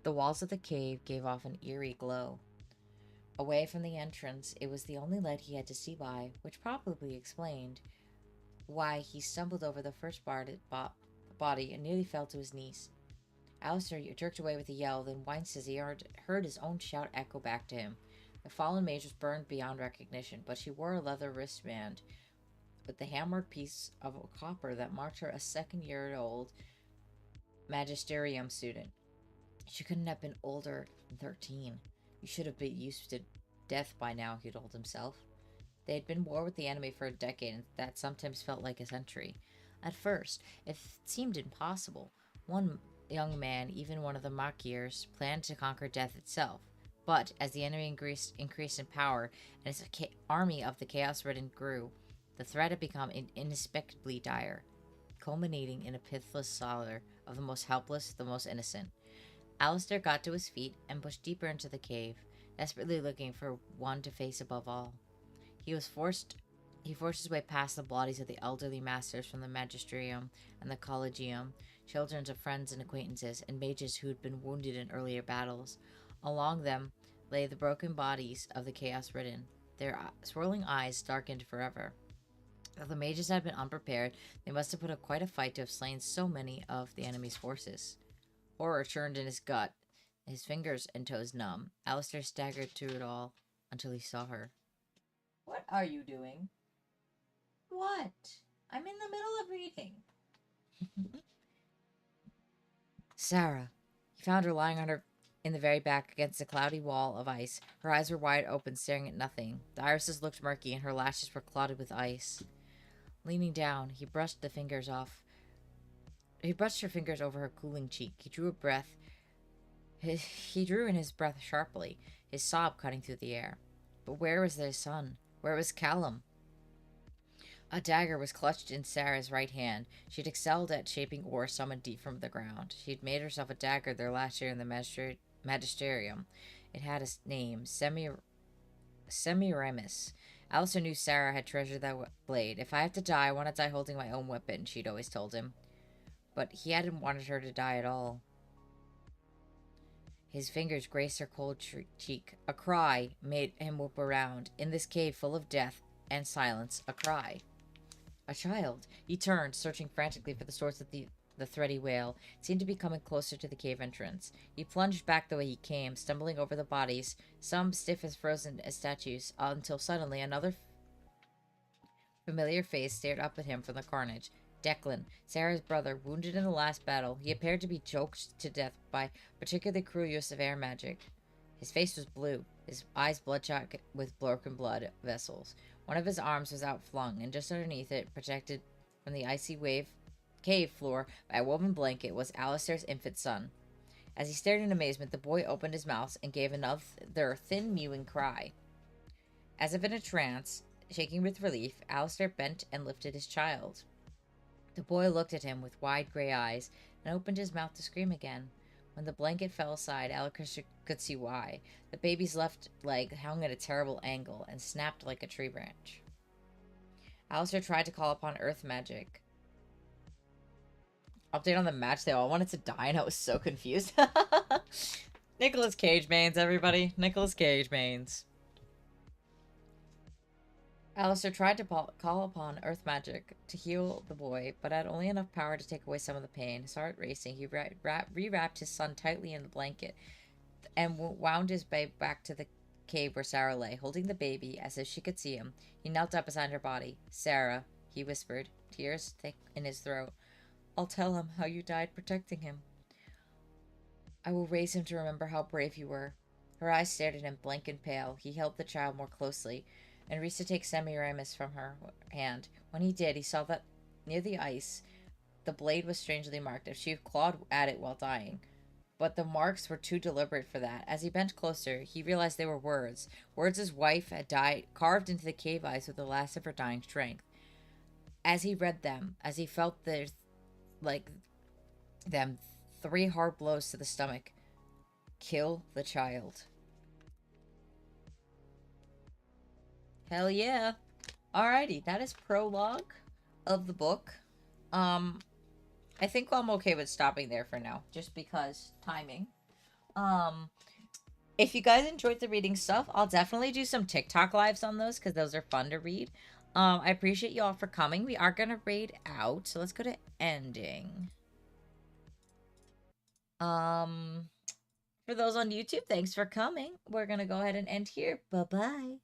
The walls of the cave gave off an eerie glow. Away from the entrance, it was the only light he had to see by, which probably explained why he stumbled over the first body and nearly fell to his knees. Alistair jerked away with a yell, then winced as he heard his own shout echo back to him. The fallen mage was burned beyond recognition, but she wore a leather wristband with the hammered piece of copper that marked her a second-year-old magisterium student. She couldn't have been older than 13. You should have been used to death by now, he told himself. They had been war with the enemy for a decade, and that sometimes felt like a century. At first, it seemed impossible. One young man, even one of the Makirs, planned to conquer death itself. But as the enemy increased in power, and as the army of the Chaos-Ridden grew, the threat had become inexplicably dire, culminating in a pitiless slaughter of the most helpless, the most innocent. Alistair got to his feet and pushed deeper into the cave, desperately looking for one to face above all. He was forced He forced his way past the bodies of the elderly masters from the Magisterium and the Collegium, children of friends and acquaintances, and mages who had been wounded in earlier battles. Along them lay the broken bodies of the chaos-ridden, their swirling eyes darkened forever. If the mages had been unprepared, they must have put up quite a fight to have slain so many of the enemy's forces. Horror churned in his gut, his fingers and toes numb. Alistair staggered through it all until he saw her. What are you doing? What? I'm in the middle of reading. Sarah. He found her lying on her in the very back against a cloudy wall of ice. Her eyes were wide open, staring at nothing. The irises looked murky, and her lashes were clotted with ice. Leaning down, he brushed her fingers over her cooling cheek. He drew a breath. He drew in his breath sharply, his sob cutting through the air. But where was their son? Where was Callum? A dagger was clutched in Sarah's right hand. She'd excelled at shaping ore summoned deep from the ground. She'd made herself a dagger their last year in the Magisterium. It had a name, Semiramis. Alistair knew Sarah had treasured that blade. If I have to die, I want to die holding my own weapon, she'd always told him. But he hadn't wanted her to die at all. His fingers graced her cold cheek. A cry made him whip around. In this cave full of death and silence, a cry. A child. He turned, searching frantically for the source of the thready wail. It seemed to be coming closer to the cave entrance. He plunged back the way he came, stumbling over the bodies, some stiff as frozen as statues, until suddenly another familiar face stared up at him from the carnage. Declan, Sarah's brother, wounded in the last battle. He appeared to be choked to death by particularly cruel use of air magic. His face was blue, his eyes bloodshot with broken blood vessels. One of his arms was outflung, and just underneath it, protected from the icy cave floor by a woven blanket, was Alistair's infant son. As he stared in amazement, the boy opened his mouth and gave another thin mewing cry. As if in a trance, shaking with relief, Alistair bent and lifted his child. The boy looked at him with wide gray eyes and opened his mouth to scream again. When the blanket fell aside, Alistair could see why. The baby's left leg hung at a terrible angle and snapped like a tree branch. Alistair tried to call upon earth magic. Update on the match, they all wanted to die and I was so confused. Nicolas Cage mains, everybody. Nicolas Cage mains. Alistair tried to call upon earth magic to heal the boy, but had only enough power to take away some of the pain. His heart racing, he rewrapped his son tightly in the blanket and wound his babe back to the cave where Sarah lay, holding the baby as if she could see him. He knelt up beside her body. "Sarah," he whispered, tears thick in his throat. "I'll tell him how you died protecting him. I will raise him to remember how brave you were." Her eyes stared at him, blank and pale. He held the child more closely and reached to take Semiramis from her hand. When he did, he saw that near the ice, the blade was strangely marked, as she had clawed at it while dying. But the marks were too deliberate for that. As he bent closer, he realized they were words. Words his wife had died, carved into the cave ice with the last of her dying strength. As he read them, as he felt them 3 hard blows to the stomach. Kill the child. Hell yeah. Alrighty, that is prologue of the book. I think I'm okay with stopping there for now, just because timing. If you guys enjoyed the reading stuff, I'll definitely do some TikTok lives on those, because those are fun to read. I appreciate you all for coming. We are gonna raid out, so let's go to ending. For those on YouTube, thanks for coming. We're gonna go ahead and end here. Bye-bye.